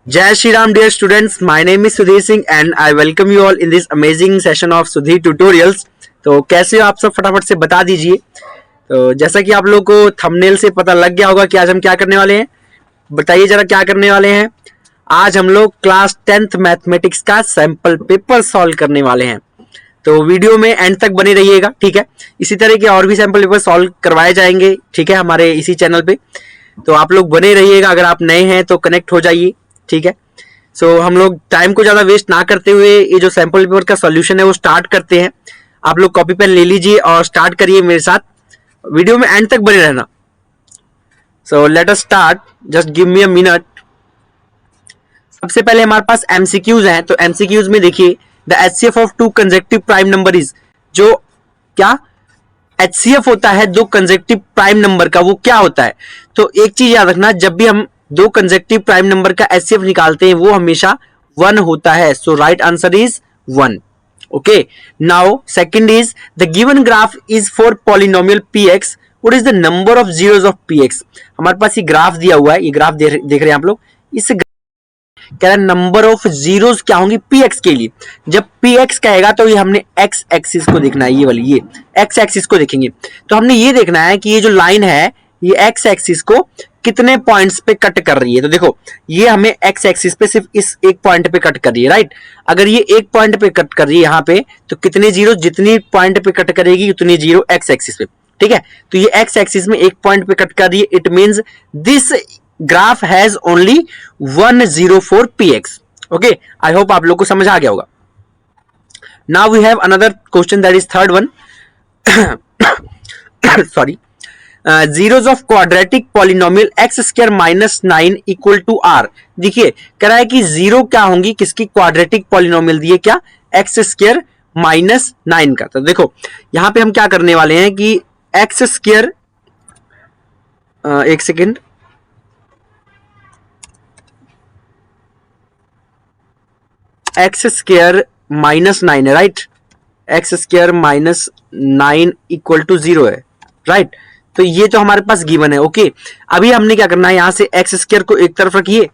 Jai Shri Ram, dear students. My name is Sudhir Singh and I welcome you all in this amazing session of Sudhir Tutorials. तो कैसे हो आप सब, फटाफट से बता दीजिए। तो जैसा कि आप लोग को थंबनेल से पता लग गया होगा कि आज हम क्या करने वाले हैं, बताइए जरा क्या करने वाले हैं। आज हम लोग क्लास 10th मैथमेटिक्स का सैंपल पेपर सॉल्व करने वाले हैं। तो वीडियो में एंड तक बने रहिएगा, ठीक है। इसी तरह के और भी सैंपल पेपर सॉल्व करवाए जाएंगे, ठीक है, हमारे इसी चैनल पे। तो आप लोग बने रहिएगा। अगर आप नए हैं तो कनेक्ट हो जाइए, ठीक है। सो हम लोग टाइम को ज्यादा वेस्ट ना करते हुए ये जो सैंपल पेपर का सॉल्यूशन है वो स्टार्ट करते हैं। आप लोग कॉपी पेन ले लीजिए और स्टार्ट करिए मेरे साथ। वीडियो में एंड तक बने रहना। So let us start, just give me a minute. सबसे पहले हमारे पास एमसीक्यूज हैं। तो एमसीक्यूज में देखिए, the HCF of to consecutive prime number is, जो क्या एचसीएफ होता है दो कंसेक्यूटिव प्राइम नंबर का, वो क्या होता है। तो एक चीज याद रखना, जब भी हम दो कंसेक्यूटिव प्राइम नंबर का एचसीएफ निकालते हैं वो हमेशा 1 होता है। So right answer is 1। Okay, now second is the given graph is for polynomial px, what is the number of zeros of px। हमारे पास ये ग्राफ दिया हुआ है, ये ग्राफ देख रहे हैं आप लोग। इस कह रहा है नंबर ऑफ जीरोस क्या होंगी px के लिए। जब px कहेगा तो ये हमने x एक्सिस को देखना है, ये वाली, ये x एक्सिस को देखेंगे। तो हमने ये देखना है कि ये जो लाइन है ये x एक्सिस को कितने पॉइंट्स पे कट कर रही है। तो देखो ये हमें x एक्सिस पे सिर्फ इस एक पॉइंट पे कट कर रही है, राइट। अगर ये एक पॉइंट पे कट कर रही है यहाँ पे, तो कितने जीरो, जितनी पॉइंट पे कट करेगी उतनी जीरो x एक्सिस पे, ठीक है। तो ये x एक्सिस में एक पॉइंट पे कट कर रही है, it means this graph has only 104 px। Okay, I hope आप लोग को समझ आ गया होगा। Now we have another question, that is third one. Sorry, zeros of quadratic polynomial x square minus 9 equal to are. देखिए कह रहा है कि जीरो क्या होंगी, किसकी, क्वाड्रेटिक पॉलिनोमियल दिए क्या, एक्स स्क्वायर माइनस 9 का। तो देखो यहां पे हम क्या करने वाले हैं कि एक्स स्क्वायर, एक सेकेंड, एक्स स्क्वायर माइनस 9 है, right. X square minus 9 equal to 0 है, राइट। तो ये तो हमारे पास गिवन है। ओके, अभी हमने क्या करना है, यहां से एक्स स्क्वायर को एक तरफ रखिए,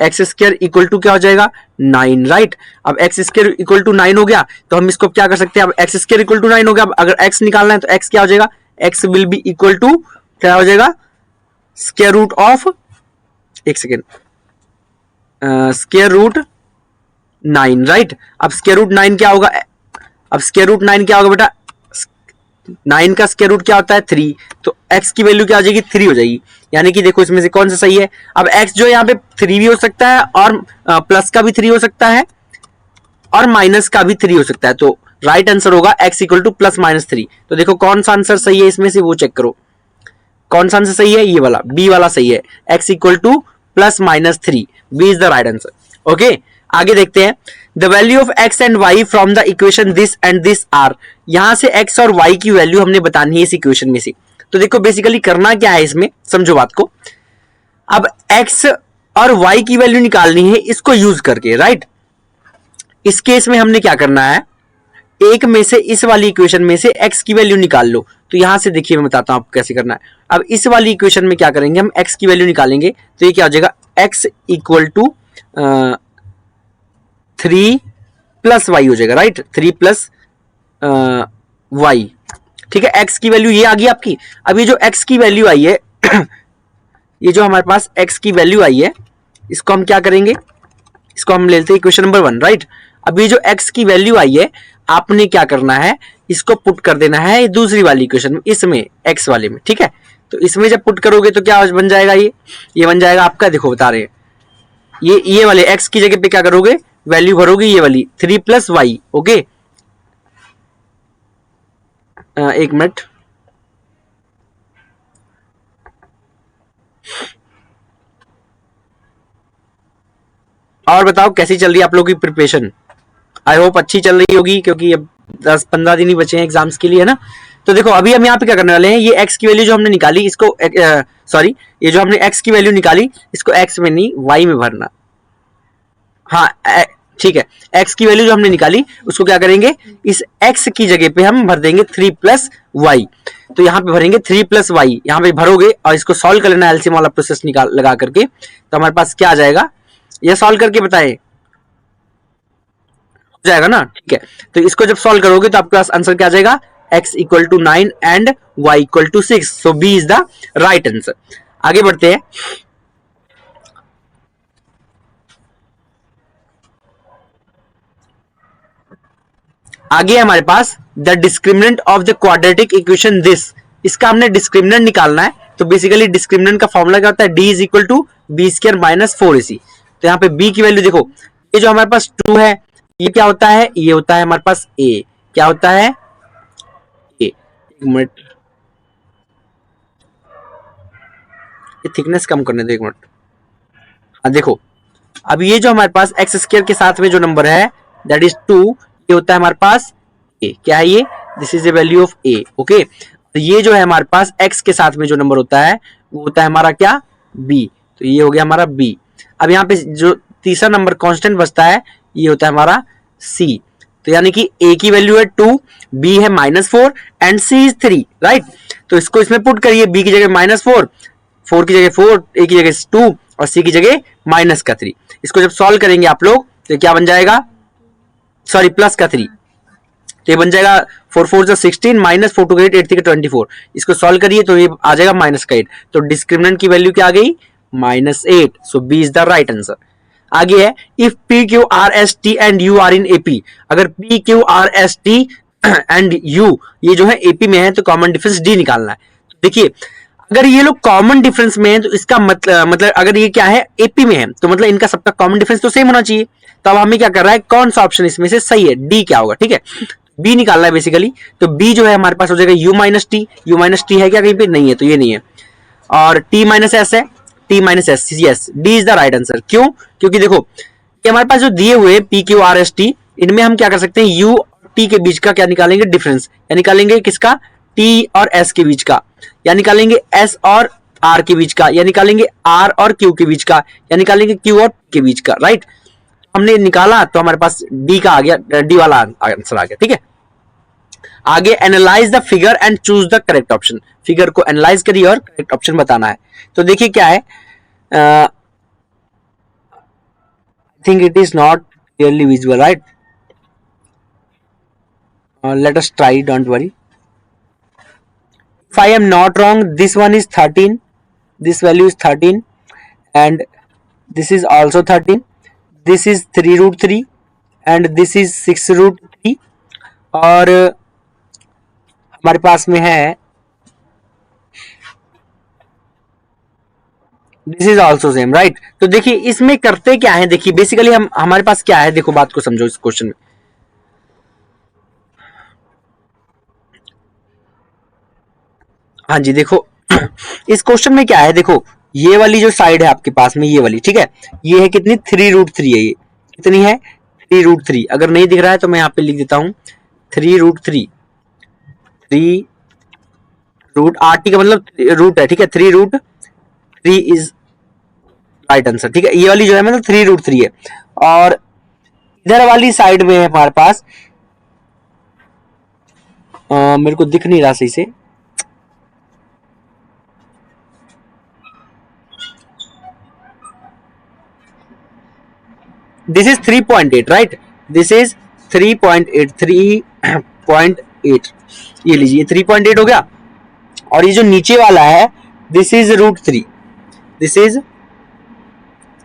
एक्स स्क्वायर इक्वल टू क्या हो जाएगा 9, राइट। अब एक्स स्क्वायर इक्वल टू 9 हो गया तो हम इसको क्या कर सकते हैं, अब एक्स स्क्वायर इक्वल टू 9 हो गया। अब अगर एक्स निकालना है तो एक्स क्या हो जाएगा, x will be equal to क्या हो जाएगा, स्क्वायर रूट ऑफ, एक सेकेंड, स्क्वायर रूट 9, राइट। अब स्क्वायर रूट 9 क्या होगा, अब स्क्वायर रूट 9 क्या होगा बेटा, 9 का स्क्वायर रूट क्या होता है 3। तो x की वैल्यू क्या हो जाएगी, 3 हो जाएगी। यानी कि देखो इसमें से कौन सा सही है। अब x जो यहाँ पे 3 भी हो सकता है और प्लस का भी 3 हो सकता है और माइनस का भी 3 हो सकता है। तो राइट आंसर होगा x equal to plus minus 3। तो देखो कौन सा आंसर सही है इसमें से, वो चेक करो कौन सा आंसर सही है, ये वाला बी वाला सही है, x equal to plus minus 3, B is the right answer. Okay, आगे देखते हैं। The value of x and y from the equation this and this are. यहां से एक्स और वाई की वैल्यू हमने बतानी है इस इक्वेशन में से। तो देखो बेसिकली करना क्या है इसमें, समझो बात को। अब एक्स और वाई की वैल्यू निकालनी है इसको यूज करके, राइट। इस केस में हमने क्या करना है, एक में से, इस वाली इक्वेशन में से एक्स की वैल्यू निकाल लो। तो यहां से देखिए मैं बताता हूं आपको कैसे करना है। अब इस वाली इक्वेशन में क्या करेंगे, हम एक्स की वैल्यू निकालेंगे। तो ये क्या हो जाएगा, x equal to 3 plus y हो जाएगा, राइट। 3 प्लस वाई, ठीक है। एक्स की वैल्यू ये आ गई आपकी। अब ये जो एक्स की वैल्यू आई है ये जो हमारे पास एक्स की वैल्यू आई है, इसको हम क्या करेंगे, इसको हम लेते हैं इक्वेशन नंबर 1, राइट। अब ये जो एक्स की वैल्यू आई है, आपने क्या करना है, इसको पुट कर देना है दूसरी वाली इक्वेशन में, इसमें एक्स वाले में, ठीक है। तो इसमें जब पुट करोगे तो क्या बन जाएगा, ये बन जाएगा आपका, देखो बता रहे हैं, ये वाले एक्स की जगह पे क्या करोगे, वैल्यू भरोगे ये वाली 3 प्लस वाई। ओके, एक मिनट, और बताओ कैसी चल रही है आप लोगों की प्रिपरेशन। आई होप अच्छी चल रही होगी, क्योंकि अब 10-15 दिन ही बचे हैं एग्जाम्स के लिए, है ना। तो देखो अभी हम यहाँ पे क्या करने वाले हैं, ये एक्स की वैल्यू जो हमने निकाली इसको, सॉरी, ये जो हमने एक्स की वैल्यू निकाली इसको एक्स में नहीं वाई में भरना। हाँ, ठीक है। x की वैल्यू जो हमने निकाली उसको क्या करेंगे, इस x की जगह पे हम भर देंगे 3 प्लस वाई। तो यहाँ पे भरेंगे 3 प्लस वाई, यहाँ पे भरोगे और इसको सॉल्व कर लेना एलसीएम वाला प्रोसेस निकाल लगा करके, तो हमारे पास क्या आ जाएगा, ये सॉल्व करके बताए हो जाएगा ना, ठीक है। तो इसको जब सॉल्व करोगे तो आपके पास आंसर क्या आ जाएगा, x equal to 9 and y equal to 6, so B is the right answer. आगे बढ़ते हैं। आगे हमारे पास the discriminant of the quadratic equation this, इसका हमने डिस्क्रिमिनेंट निकालना है। तो बेसिकली डिस्क्रिमिनेंट का फॉर्मूला क्या होता है, d is equal to b square minus 4ac। तो यहाँ पे b की वैल्यू देखो, ये जो हमारे पास 2 है, ये क्या होता है, ये होता है हमारे पास a, क्या होता है a, एक मिनट, ये थिकनेस कम करने दो एक मिनट। हाँ देखो, अब ये जो हमारे पास एक्स स्क्वायर के साथ में जो नंबर है दैट इज 2, ये होता है हमारे पास a, क्या है ये, this is the value of a, okay. तो ये जो है हमारे पास x के साथ में जो नंबर होता है वो होता है हमारा क्या, b, तो ये हो गया हमारा b। अब यहाँ पे जो तीसरा नंबर कांस्टेंट बचता है ये होता है हमारा c। तो यानी कि a की वैल्यू है 2, b है -4 एंड c इज 3, राइट। तो इसको इसमें पुट करिए, b की जगह -4, 4 की जगह 4, a की जगह 2 और c की जगह -3। इसको जब सॉल्व करेंगे आप लोग तो क्या बन जाएगा, सॉरी प्लस का 3, तो ये बन जाएगा 4 4 जा 16 माइनस 4 2 8 8 3 24। इसको सॉल्व करिए तो ये आ जाएगा -8। तो डिस्क्रिमिनेंट की वैल्यू क्या आ गई, -8, so B is the right answer. आगे है if P Q R S T and U are in AP, अगर P Q R S T and U ये जो है एपी में है तो कॉमन डिफरेंस डी निकालना है। देखिए अगर ये लोग कॉमन डिफरेंस में है तो इसका मतलब अगर ये क्या है एपी में है तो मतलब इनका सबका कॉमन डिफरेंस तो सेम होना चाहिए। तो अब हमें क्या कर रहा है, कौन सा ऑप्शन इसमें से सही है, डी क्या होगा, ठीक है, बी निकालना है बेसिकली। तो बी जो है हमारे पास हो जाएगा u minus T, you minus T है क्या कहीं पे, नहीं है, तो ये नहीं है। और t माइनस एस है, t minus S, yes D is the right answer. क्यों, क्योंकि देखो कि हमारे पास जो दिए हुए P Q R S T, इनमें हम क्या कर सकते हैं, u और t के बीच का क्या निकालेंगे, डिफरेंस, या निकालेंगे किसका, t और s के बीच का, या निकालेंगे s और r के बीच का, या निकालेंगे r और q के बीच का, या निकालेंगे q और p के बीच का, राइट। हमने निकाला तो हमारे पास डी का आ गया, डी वाला आंसर आ गया, ठीक है। आगे analyse the figure and choose the correct option, figure को एनालाइज करिए और करेक्ट ऑप्शन बताना है। तो देखिए क्या है, I think it is not clearly visual, right, let us try, don't worry. If I am not wrong this one is 13, this value is 13 and this is also 13, this is 3√3 and this is 6√3 और हमारे पास में है this is also same, right. तो देखिए इसमें करते क्या है, देखिए बेसिकली हम हमारे पास क्या है, देखो बात को समझो इस क्वेश्चन में। हाँ जी देखो इस क्वेश्चन में क्या है, देखो ये वाली जो साइड है आपके पास में, ये वाली, ठीक है, ये है कितनी, 3√3 है, ये कितनी है 3√3। अगर नहीं दिख रहा है तो मैं यहाँ पे लिख देता हूँ 3√3, 3 रूट RT का मतलब रूट है, ठीक है, 3√3 इज राइट आंसर, ठीक है। ये वाली जो है मतलब 3√3 है और इधर वाली साइड में है हमारे पास मेरे को दिख नहीं रहा सही से, this is 3.8, right, this is 3.8, 3.8, ये लीजिए 3.8 हो गया। और ये जो नीचे वाला है दिस इज √3, दिस इज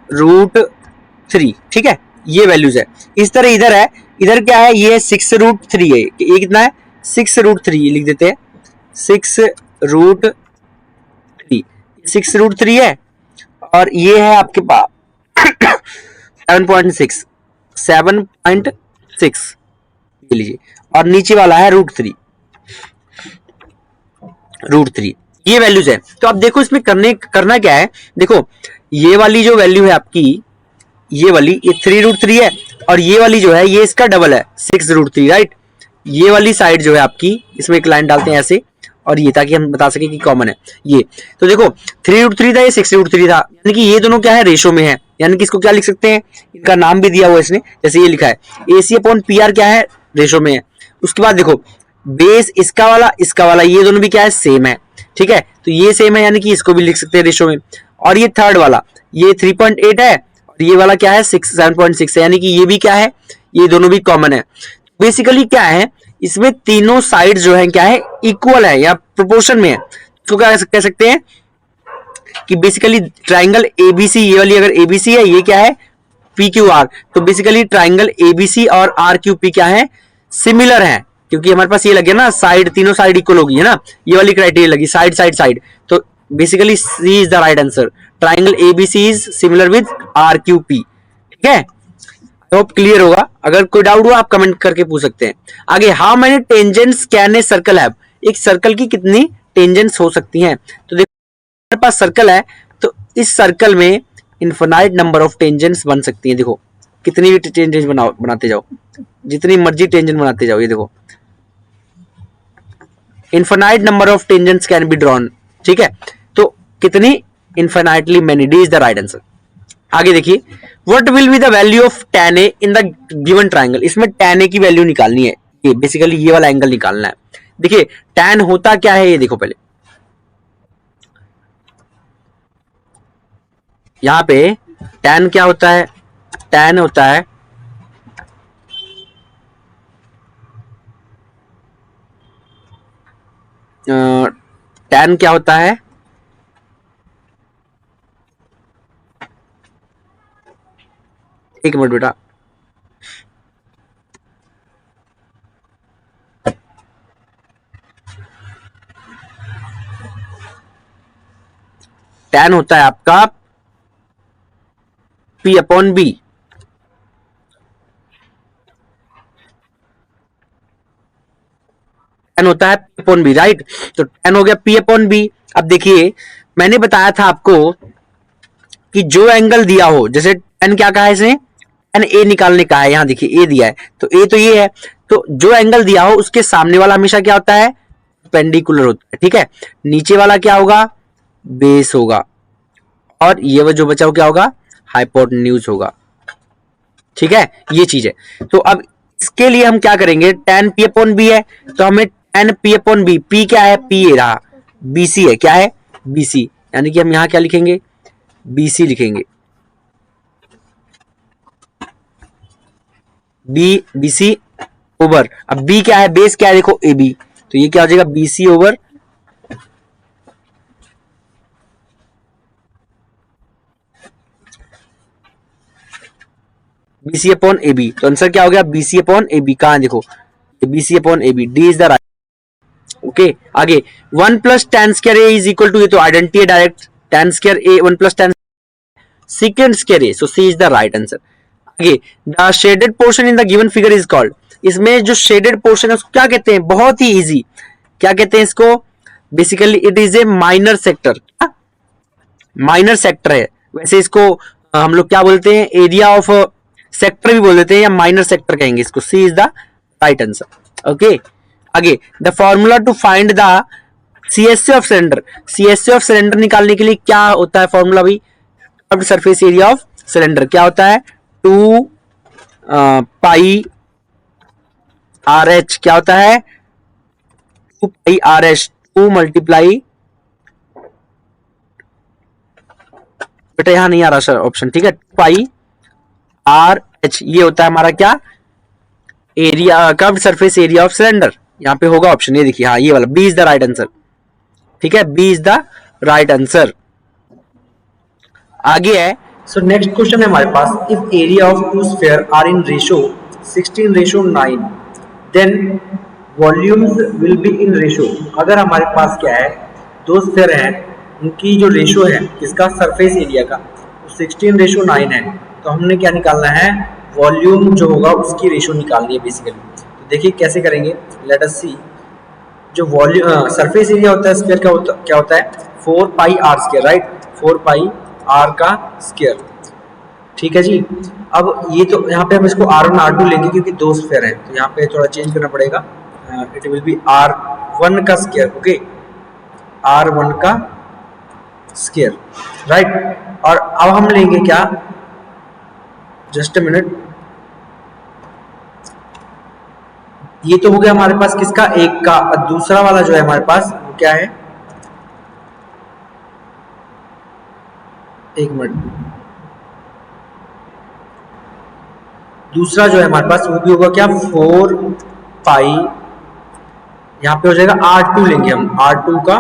√3, ठीक है, ये वैल्यूज है। इस तरह इधर है, इधर क्या है, ये 6√3 है, ये कितना है 6√3, ये लिख देते हैं 6√3, 6√3 है और ये है आपके पास 7.6, 7.6 ये लीजिए और नीचे वाला है √3, ये वैल्यूज है। तो आप देखो इसमें करना क्या है, देखो ये वाली जो वैल्यू है आपकी, ये वाली, ये 3√3 है और ये वाली जो है ये इसका डबल है 6√3, राइट। ये वाली साइड जो है आपकी, इसमें एक लाइन डालते हैं ऐसे और ये, ताकि हम बता सके कि कॉमन है ये। तो देखो 3√3 था, ये 6√3 था, यानी कि ये दोनों क्या है, रेशो में है, यानी कि इसको क्या लिख सकते हैं, इनका नाम भी दिया हुआ है इसने, जैसे ये लिखा है AC अपॉन PR क्या है, रेशो में है। उसके बाद देखो बेस इसका वाला ये दोनों भी क्या है, सेम है, ठीक है, तो ये सेम है यानी कि इसको भी लिख सकते हैं रेशो में। और ये थर्ड वाला ये 3.8 है और ये वाला क्या है 7.6 है, यानी कि ये भी क्या है, ये दोनों भी कॉमन है। बेसिकली क्या है, इसमें तीनों साइड जो है क्या है, इक्वल है या प्रोपोर्शन में है। इसको क्या कह सकते हैं कि बेसिकली ट्राइंगल ABC, ये वाली अगर ABC है, ये क्या है PQR, तो बेसिकली ट्राइंगल ABC और RQP क्या है, सिमिलर है, क्योंकि हमारे पास ये लगे ना साइड, तीनों साइड इक्वल होगी है ना, ये वाली क्राइटेरिया लगी साइड साइड साइड, तो basically C is the right answer, triangle ABC is similar with RQP, ठीक है। होप क्लियर होगा, अगर कोई डाउट हो आप कमेंट करके पूछ सकते हैं। आगे, how many tangents can a circle have, एक सर्कल की कितनी टेंजेंट्स हो सकती हैं, तो देखो हमारे पास सर्कल है, तो इस सर्कल में इनफिनाइट नंबर ऑफ टेंजेंट्स बन सकती हैं। देखो कितनी भी टेंजेंट्स बनाते जाओ, जितनी मर्जी टेंजेंट बनाते जाओ, ये देखो infinite number of tangents can be drawn, ठीक है, तो कितनी, infinitely many, D is the right answer. आगे देखिए, what will be the value of tan a in the given triangle, इसमें tan a की वैल्यू निकालनी है, ये बेसिकली ये वाला एंगल निकालना है। देखिए tan होता क्या है, ये देखो पहले, यहां पे tan क्या होता है, tan होता है tan क्या होता है, एक मिनट बेटा, tan होता है आपका P अपॉन B, tan होता है P अपॉन B, राइट, तो tan हो गया P अपॉन B। अब देखिए मैंने बताया था आपको कि जो एंगल दिया हो, जैसे tan क्या कहा है इसने, tan A निकालने का है, यहां देखिए A दिया है, तो A तो ये है, तो जो एंगल दिया हो उसके सामने वाला हमेशा क्या होता है, परपेंडिकुलर होता है, ठीक है, नीचे वाला क्या होगा, बेस होगा, और ये वो जो बचा हो क्या होगा, हाइपोटेन्यूज होगा, ठीक है, ये चीज है। तो अब इसके लिए हम क्या करेंगे, tan P अपॉन B है, तो हमें tan P upon B, P क्या है, P ये रहा, BC है, क्या है BC, यानी कि हम यहां क्या लिखेंगे, BC लिखेंगे, BC ओवर, अब B क्या है, बेस क्या है, देखो AB, तो ये क्या हो जाएगा BC over BC upon AB, तो आंसर क्या हो गया, BC अपॉन AB, कहां देखो BC upon AB, D is the right, okay. आगे 1 plus tan square A is equal to, ये तो आइडेंटिटी है direct, tan square A 1 plus tan second square A, so C is the right answer. आगे, the shaded portion in the given figure is called, इसमें जो shaded portion है उसको क्या कहते हैं, बहुत ही इजी, क्या कहते हैं इसको, basically it is a minor sector, minor sector है, वैसे इसको हम लोग क्या बोलते हैं, एरिया ऑफ सेक्टर भी बोल देते हैं, या माइनर सेक्टर कहेंगे इसको, C is the right answer, okay. आगे, the formula to find the CSA of cylinder, CSA of cylinder निकालने के लिए क्या होता है फॉर्मूला भाई, सरफेस एरिया ऑफ सिलेंडर क्या होता है, 2 पाई RH, क्या होता है 2 पाई RH, 2 मल्टीप्लाई, बेटा यहां नहीं आ रहा सर ऑप्शन, ठीक है, 2 पाई RH, ये होता है हमारा क्या, area, curved surface area of cylinder, यहां पे होगा ऑप्शन, ये देखिए, हाँ ये वाला B is the right answer, ठीक है, B is the right answer. आगे है, सो नेक्स्ट क्वेश्चन है हमारे पास, if area of two sphere are in ratio 16:9, then volumes will be in ratio, अगर हमारे पास क्या है, दो स्फीयर हैं, उनकी जो रेशो है किसका, सरफेस एरिया का, 16:9 है, तो हमने क्या निकालना है, वॉल्यूम जो होगा उसकी रेशो निकालनी है बेसिकली। तो देखिए कैसे करेंगे, लेट अस सी, जो वॉल्यूम सरफेस एरिया होता है स्फीयर का क्या होता है, 4 पाई R स्क्वायर, राइट, 4 पाई R का स्क्वायर, ठीक है जी। अब ये तो यहाँ पे हम इसको R1 R2 लेंगे क्योंकि दो स्फीयर हैं, तो यहाँ पे थोड़ा चेंज करना पड़ेगा, इट विल बी R1 का स्क्वायर, ओके, R1 का स्क्वायर, राइट, और अब हम लेंगे क्या, जस्ट अ मिनट, ये तो हो गया हमारे पास किसका, एक का। दूसरा वाला जो है हमारे पास वो क्या है, एक मिनट, दूसरा जो है हमारे पास वो भी होगा क्या, 4 पाई, यहाँ पे हो जाएगा R2 लेंगे हम, R2 का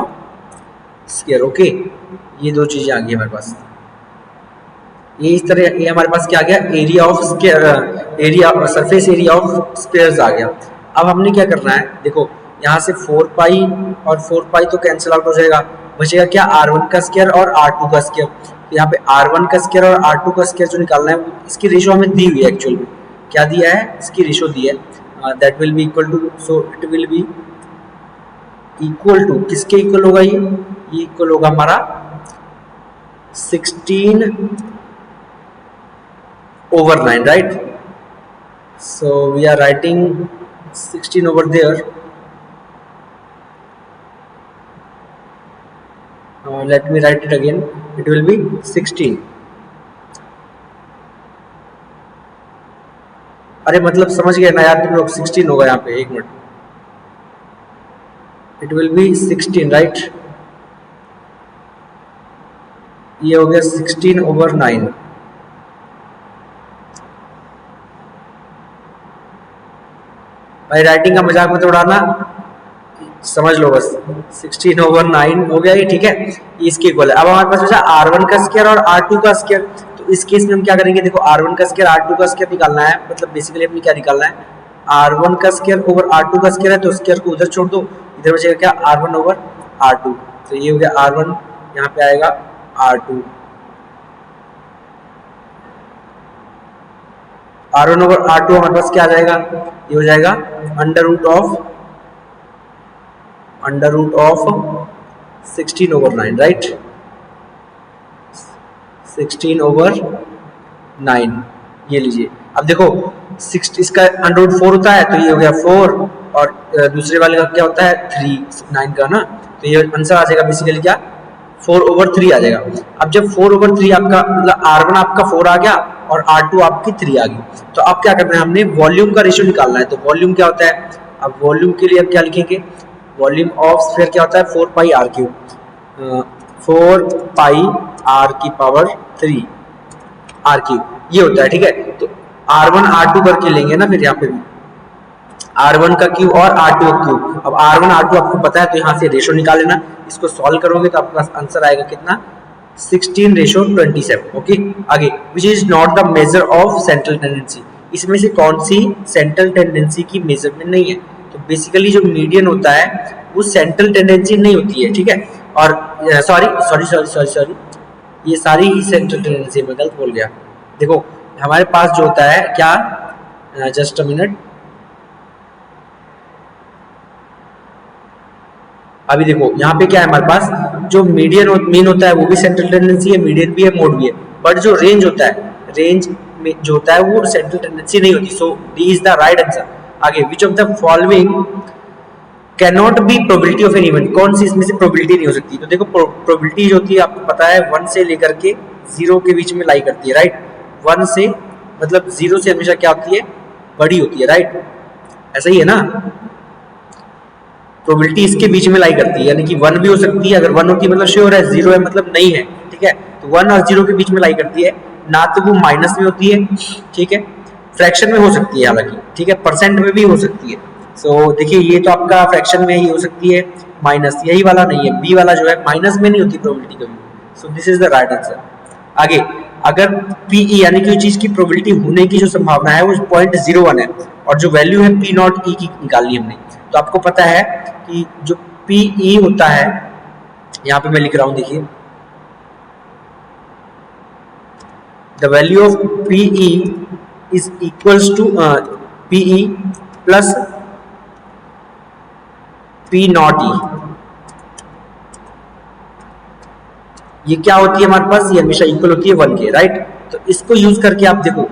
स्क्वायर। ओके, ये दो चीजें आ गई हमारे पास। ये इस तरह, ये हमारे पास क्या आ गया, area of square, area surface area of squares आ गया। अब हमने क्या करना है, देखो यहाँ से 4 पाई और 4 पाई तो कैंसिल आउट हो जाएगा, बचेगा क्या, R1 का स्क्वायर और R2 का स्क्वायर। तो यहाँ पे R1 का स्क्वायर और R2 का स्क्वायर जो निकालना है, इसकी रेशो हमें दी हुई है, एक्चुअल में क्या दिया है, इसकी रेशो दी है, that will be equal to, so it will be equal to, किसके इक्वल होगा ये इक्वल होगा हमारा 16/9, right? So we are writing 16 over there. Let me write it again. It will be 16. अरे मतलब समझ गए ना यार तुम लोग, 16 होगा यहाँ पे, एक minute, it will be 16, right? ये हो गया 16/9। भाई राइटिंग का मजाक मत उड़ाना, समझ लो बस, 16/9 हो गया ये, ठीक है, इसके इक्वल है। अब हमारे पास बचा R1 का स्क्वायर और R2 का स्क्वायर। तो इस केस में हम क्या करेंगे, देखो R1 का स्क्वायर R2 का स्क्वायर निकालना है, मतलब बेसिकली अपनी क्या निकालना है, R1 का स्क्वायर ओवर R2 का स्क्वायर है, तो स्क्वायर को उधर छोड़ दो, इधर बचेगा क्या, R1 ओवर R2। तो ये हो गया R1, यहाँ पे आएगा R2, R1 ओवर R2 हमारे पास क्या आ जाएगा, ये हो जाएगा अंडर रूट ऑफ 16/9, राइट, 16/9, ये लीजिए। अब देखो 6 इसका अंडर रूट 4 होता है, तो ये हो गया 4, और दूसरे वाले का क्या होता है 3, 9 का ना, तो ये आंसर आ जाएगा बेसिकली क्या, 4/3 आ जाएगा। अब जब 4/3 आपका मतलब R1 आपका 4 आ गया और R2 आपकी 3 आ गई, तो अब क्या करना है, हमने वॉल्यूम का रेशियो निकालना है। तो वॉल्यूम क्या होता है, अब वॉल्यूम के लिए अब क्या लिखेंगे, वॉल्यूम ऑफ स्फीयर क्या होता है, 4 पाई R3, 4 पाई R⁻³ R3 ये होता है, ठीक है। तो R1 R2 करके लेंगे ना, फिर यहाँ पे भी R1 का क्यूब और R2 का क्यूब। अब R1 R2 आपको पता है, तो यहाँ से रेशो निकाल लेना, इसको सॉल्व करोगे तो आपके पास आंसर आएगा कितना, 16/27। ओके, आगे, which is not the measure of central tendency, इसमें से कौन सी सेंट्रल टेंडेंसी की मेजरमेंट नहीं है। तो बेसिकली जो मीडियन होता है वो सेंट्रल टेंडेंसी नहीं होती है, ठीक है। और सॉरी, ये सारी ही सेंट्रल टेंडेंसी, मैं गलत बोल गया। देखो हमारे पास जो होता है क्या, जस्ट अ मिनट, अभी देखो यहाँ पे क्या है हमारे पास, जो मीडियन मीन होता है वो भी सेंट्रल टेंडेंसी है, मीडियन भी है, मोड भी है, बट जो रेंज होता है, रेंज में जो होता है वो सेंट्रल टेंडेंसी नहीं होती। So D is the right answer. आगे, which of the following can not be probability of an event, कौन सी इसमें से प्रोबेबिलिटी नहीं हो सकती। तो देखो प्रोबेबिलिटी जो होती है आपको पता है 1 से लेकर के 0 के बीच में लाई करती है, राइट। 1 से मतलब 0 से हमेशा क्या होती है, बड़ी होती है, राइट, ऐसा ही है ना। प्रोबेबिलिटी इसके बीच में लाई करती है, यानी कि 1 भी हो सकती है, अगर 1 होती है मतलब श्योर है, 0 है मतलब नहीं है, ठीक है। तो 1 और 0 के बीच में लाई करती है, ना तो वो माइनस में होती है, ठीक है, फ्रैक्शन में हो सकती है हालांकि, ठीक है, परसेंट में भी हो सकती है। सो देखिए ये तो आपका फ्रैक्शन में ही हो सकती है, माइनस, यही वाला नहीं है, बी वाला जो है माइनस में नहीं होती प्रोबेबिलिटी कभी। सो this is the right answer. आगे, अगर पीई यानी कि चीज की प्रोबेबिलिटी होने की जो संभावना है वो 0.01 है, और जो वैल्यू है P0 E की निकाली हमने, तो आपको पता है कि जो PE होता है, यहाँ पे मैं लिख रहा हूं, देखिए the value of PE is equals to PE plus P0 E। ये क्या होती है हमारे पास, ये हमेशा इक्वल होती है 1 के, राइट। तो इसको यूज करके आप देखो,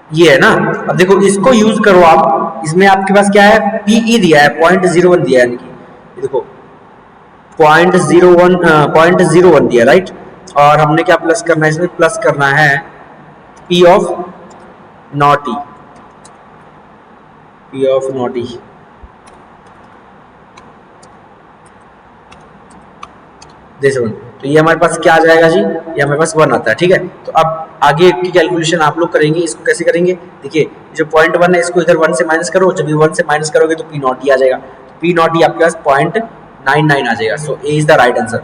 ये है ना, अब देखो इसको यूज करो आप, इसमें आपके पास क्या है, PE दिया है 0.01 दिया है, यानी कि देखो 0.01 दिया, राइट। और हमने क्या प्लस करना है, इसमें प्लस करना है P of not E, P of not E. जैसे वन, तो ये हमारे पास क्या आ जाएगा जी, ये हमारे पास वन आता है, ठीक है। तो अब आगे की कैलकुलेशन आप लोग करेंगे, इसको कैसे करेंगे, देखिए जो पॉइंट वन है इसको इधर वन से माइनस करो, जब ये वन से माइनस करोगे तो पी नॉट ई आ जाएगा, तो पी नॉट ई आपके पास 0.99 आ जाएगा। सो ए इज द राइट आंसर।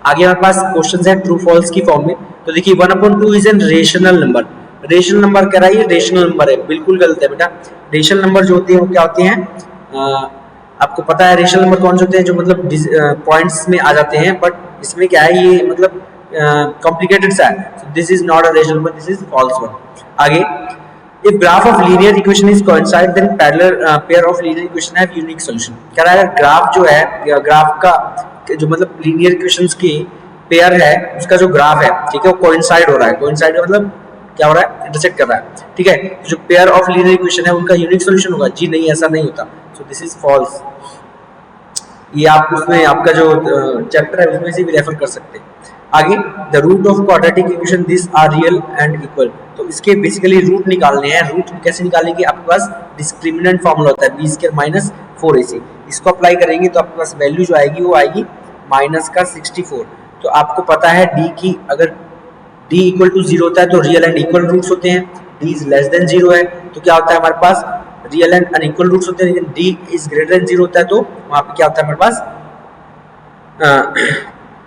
आगे हमारे पास क्वेश्चन है ट्रू फॉल्स की फॉर्म में। तो देखिए 1/2 is an rational number, rational number कह रहा है, ये रेशनल नंबर है, बिल्कुल गलत है बेटा। रेशनल नंबर जो होते हैं वो क्या होते हैं, आपको पता है रेशनल नंबर कौन से होते हैं, जो मतलब पॉइंट्स में आ जाते हैं, बट इसमें क्या है, ये मतलब कॉम्प्लिकेटेड सा है। This is not a rational number, this is false one. आगे, if graph of linear equation is coincide then parallel pair of linear equation have unique solution. कह रहा है ग्राफ जो है, ग्राफ का जो मतलब लीनियर इक्वेशंस की पेयर है, उसका जो ग्राफ है, ठीक है, वो कोइंसाइड हो रहा है। कोइंसाइड का मतलब क्या हो रहा है, इंटरसेक्ट कर रहा है, ठीक है। जो पेयर ऑफ लीनियर इक्वेशन है उनका यूनिक सॉल्यूशन होगा, जी नहीं, ऐसा नहीं होता। So this is false. ये आप उसमें आपका जो चैप्टर है उसमें से भी रेफर कर सकते हैं। आगे, the root of quadratic equation this are real and equal. तो इसके बेसिकली रूट निकालने हैं। रूट कैसे निकालेंगे, आपके पास डिस्क्रिमिनेंट फॉर्मूला होता है b² - 4ac। इसको अप्लाई करेंगे तो आपके पास वैल्यू जो आएगी वो आएगी माइनस का 64। तो आपको पता है d की, अगर d इक्वल टू 0 होता है तो रियल एंड इक्वल रूट्स होते हैं, d इज लेस देन 0 है तो क्या होता है हमारे पास रियल एंड अनइक्वल रूट्स होते हैं, लेकिन d इज ग्रेटर देन 0 होता है तो वहां पे क्या होता है हमारे पास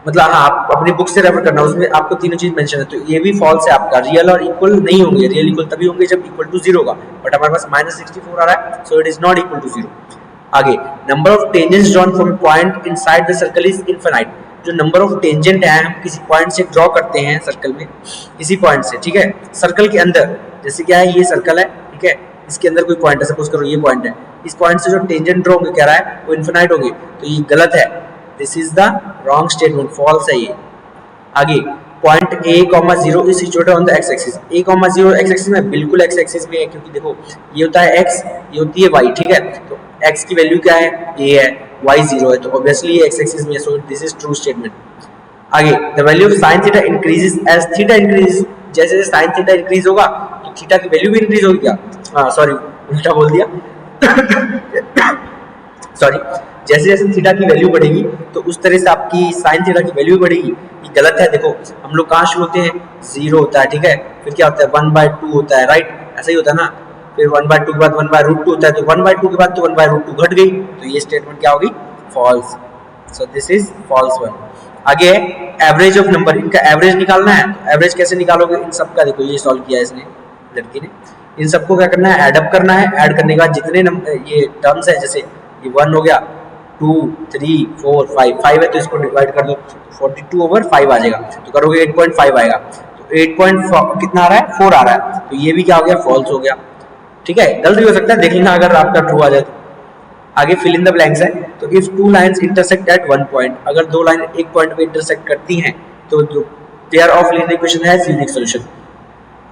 मतलब हाँ, आप अपनी बुक से रेफर करना, उसमें आपको तीनों चीज मेंशन है। तो ये भी फॉल्स है आपका, रियल और इक्वल नहीं होंगे। रियल इक्वल तभी होंगे जब इक्वल टू 0 होगा, बट हमारे पास -64 आ रहा है, so it is not equal to 0। आगे, number of tangents drawn from point inside the circle is infinite. जो नंबर ऑफ टेंजेंट है हम किसी पॉइंट से ड्रॉ करते हैं सर्कल में, किसी पॉइंट से, ठीक है, सर्कल के अंदर, जैसे क्या है, ये सर्कल है, ठीक है, इसके अंदर कोई पॉइंट है, सपोज करो ये पॉइंट है, इस पॉइंट से जो टेंजेंट ड्रॉ होंगे, कह रहा है वो इनफिनाइट होंगे, तो ये गलत है, this is the wrong statement, false है ये। आगे, point a,0 is situated on the x axis. a,0 x axis में, बिल्कुल x एक्सिस में है, क्योंकि देखो ये होता है x, ये होती है y, ठीक है। तो x की वैल्यू क्या है, a है, y 0 है, तो ऑब्वियसली ये x एक्सिस में है, so this is true statement. आगे, the value of sin theta increases as theta increases. जैसे जैसे sin थीटा इंक्रीज होगा तो थीटा की वैल्यू भी इंक्रीज होगी क्या, हाँ सॉरी उल्टा बोल दिया सॉरी, जैसे जैसे थीटा की वैल्यू बढ़ेगी तो उस तरह से आपकी sin थीटा की वैल्यू बढ़ेगी। ये गलत है। देखो हम लोग कहाँ शुरू होते हैं, 0 होता है, ठीक है, फिर क्या होता है 1/2 होता है, राइट, ऐसा ही होता है ना, फिर 1/2 के बाद 1/√2 होता है, तो 1/2 के बाद तो 1/√2 घट गई, तो ये स्टेटमेंट क्या होगी, false. So this is false one. आगे, एवरेज ऑफ नंबर, इनका एवरेज निकालना है, तो एवरेज कैसे निकालोगे, इन सब का देखो ये सॉल्व किया है इसने, लड़की ने। इन सबको क्या करना है, एडअप करना है, ऐड करने के बाद जितने ये टर्म्स है, जैसे ये 1 हो गया, 2 3 4 5 है, तो इसको डिवाइड कर दो, 42/5 आ जाएगा, तो करोगे 8.5 आएगा, तो 8 कितना आ रहा है, 4 आ रहा है, तो ये भी क्या हो गया, फॉल्स हो गया, ठीक है। गलत भी हो सकता है, देख लेना अगर आपका ट्रू आ जाए तो। आगे फिल इन द ब्लैंक्स है, तो if two lines intersect at one point, अगर दो लाइन एक पॉइंट पे इंटरसेक्ट करती हैं तो जो पेयर ऑफ लीनियर इक्वेशन है यूनिक सॉल्यूशन।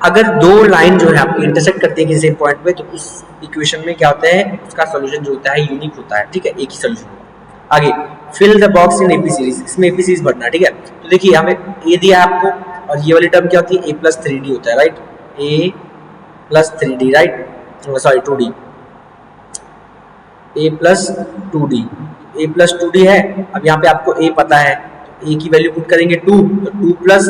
अगर दो लाइन जो है आपकी इंटरसेक्ट करती है किसी पॉइंट पे, तो उस इक्वेशन में क्या होता है, उसका सॉल्यूशन जो होता है यूनिक होता है, ठीक है, एक ही सॉल्यूशन होगा। आगे, fill the box in AP series, इसमें एपी सीरीज भरना है, ठीक है। तो देखिए यहाँ पे ए दिया है आपको, और ये वाली टर्म क्या होती है, a+3d होता है, right, a+3d, right, sorry 2d, a+2d, a+2d है। अब यहाँ पे आपको a पता है, तो a की वैल्यू पुट करेंगे 2, तो 2 प्लस,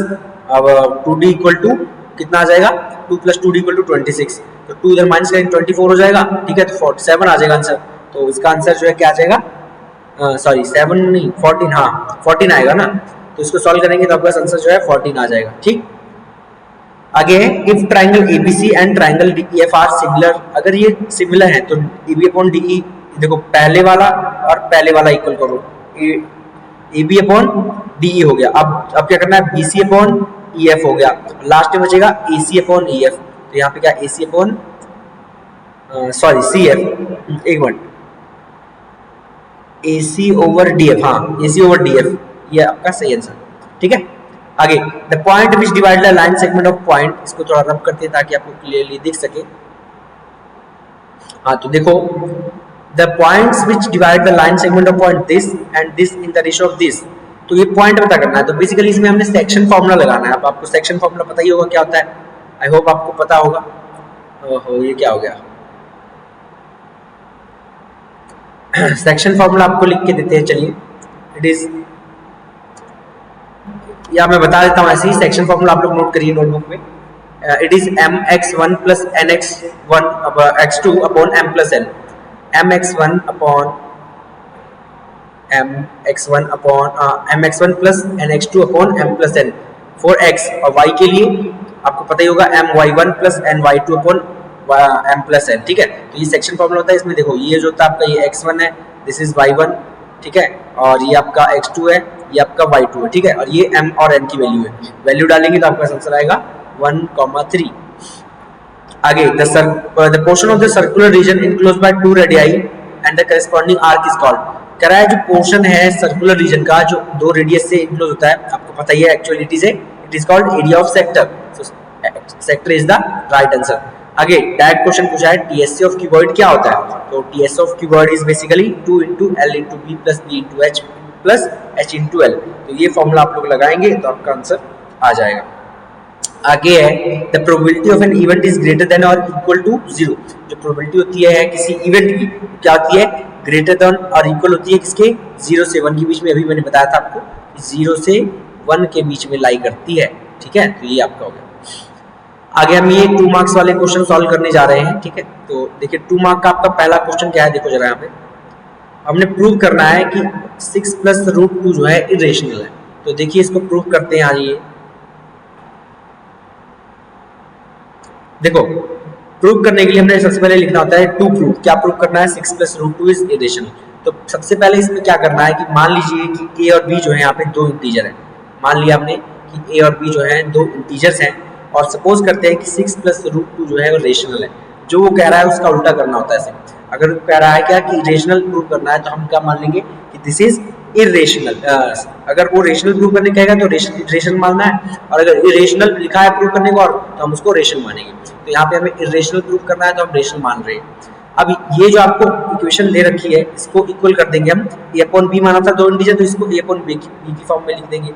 अब 2d इक्वल टू कितना आ जाएगा, 2 + 2d = 26, तो 2 इधर माइनस करेंगे 24 हो जाएगा, ठीक है, तो 47 आ जाएगा आंसर। तो इसका आंसर जो है क्या आ जाएगा, सॉरी 7 नहीं 14, हाँ 14 आएगा ना, तो इसको सॉल्व करेंगे तो आपका आंसर जो है 14 आ जाएगा, ठीक। आगे, if triangle ABC and triangle DEF are similar, अगर ये सिमिलर है तो AB/DE, देखो पहले वाला और पहले वाला इक्वल करो, AB/DE हो गया। अब क्या करना है, BC/EF हो गया, लास्ट में बचेगा AC/EF, तो यहाँ पे क्या AC/ सॉरी CF, एक मिनट, AC/DF, हाँ AC/DF, ये आपका सही आंसर, ठीक है। आगे, the point which divide the line segment of point, इसको थोड़ा रब करते हैं ताकि आपको क्लियरली दिख सके। हाँ तो देखो, the points which divide the line segment of point this and this in the ratio of this, तो ये पॉइंट पता करना है। तो बेसिकली इसमें हमने सेक्शन फॉर्मूला लगाना है। अब आपको सेक्शन फॉर्मूला पता ही होगा क्या होता है, आई होप आपको पता होगा। ओहो ये क्या हो गया, सेक्शन फॉर्मूला आपको लिख के देते हैं, चलिए इट इज, या मैं बता देता हूँ ऐसे ही। सेक्शन फॉर्मूला आप लोग नोट करिए नोटबुक में। It is mx1 plus nx1 x2 upon m plus n, mx1 upon mx1 plus nx2 upon m plus n for x, और y के लिए आपको पता ही होगा my1 plus ny2 upon m plus n, ठीक है। तो ये सेक्शन फॉर्मूला होता है। इसमें देखो ये जो होता है आपका ये x1 है, दिस इज y1, ठीक है, और ये आपका x2 है, ये आपका y2 है, ठीक है, और ये m और n की वैल्यू है। वैल्यू डालेंगे तो आपका आंसर आएगा 1,3। आगे the portion of the circular region enclosed by 2 radii and the corresponding arc is called। कह रहा है जो पोर्शन है सर्कुलर रीजन का जो 2 रेडियस से इंक्लोज होता है, आपको पता ही है actually it is called area of sector. Sector is the right answer. आगे डायरेक्ट क्वेश्चन पूछा है टीएससी ऑफ क्यूबॉइड क्या होता है। तो TSC of cuboid is basically 2 into L into B plus B into H plus H into L। तो ये formula आप लोग लगाएंगे तो आपका आंसर आ जाएगा। आगे है the probability of an event is greater than और इक्वल टू 0। जो प्रोबेबिलिटी होती है किसी इवेंट की क्या होती है, ग्रेटर देन और इक्वल होती है किसके, 0 से 1 के बीच में। अभी मैंने बताया था आपको 0 से 1 के बीच में लाई करती है, ठीक है। तो ये आपका हो गया। आगे हम ये 2 मार्क्स वाले क्वेश्चन सॉल्व करने जा रहे हैं, ठीक है। तो देखिए 2 मार्क का आपका पहला क्वेश्चन क्या है, देखो जरा यहाँ पे हमने प्रूव करना है कि 6 प्लस रूट 2 जो है इरेशनल है। तो देखिए इसको प्रूव करते हैं। आइए देखो प्रूव करने के लिए हमने सबसे पहले लिखना होता है टू प्रूव। क्या प्रूव करना है, 6 प्लस रूट 2 इज इरेशनल। तो सबसे पहले इसमें क्या करना है कि मान लीजिए कि ए और बी जो है यहाँ पे 2 इंटीजर है। मान लिया हमने कि ए और बी जो है 2 इंटीजर्स हैं, और सपोज करते हैं कि 6 प्लस रूट 2 जो है वो रेशनल है। जो वो कह रहा है उसका उल्टा करना होता है ऐसे। अगर वो कह रहा है क्या कि रेशनल प्रूव करना है तो हम क्या मान लेंगे कि दिस इज इरेशनल। अगर वो रेशनल प्रूव करने कहेगा तो रेशनल मानना है, और अगर इरेशनल लिखा है प्रूव करने को और तो हम उसको रेशनल मानेंगे। तो यहाँ पे हमें इरेशनल प्रूव करना है तो हम रेशनल मान रहे हैं। अब ये जो आपको इक्वेशन दे रखी है इसको इक्वल कर देंगे हम। ए अपॉन बी माना था 2 इंटीजर, तो इसको ए अपॉन बी की फॉर्म में लिख देंगे।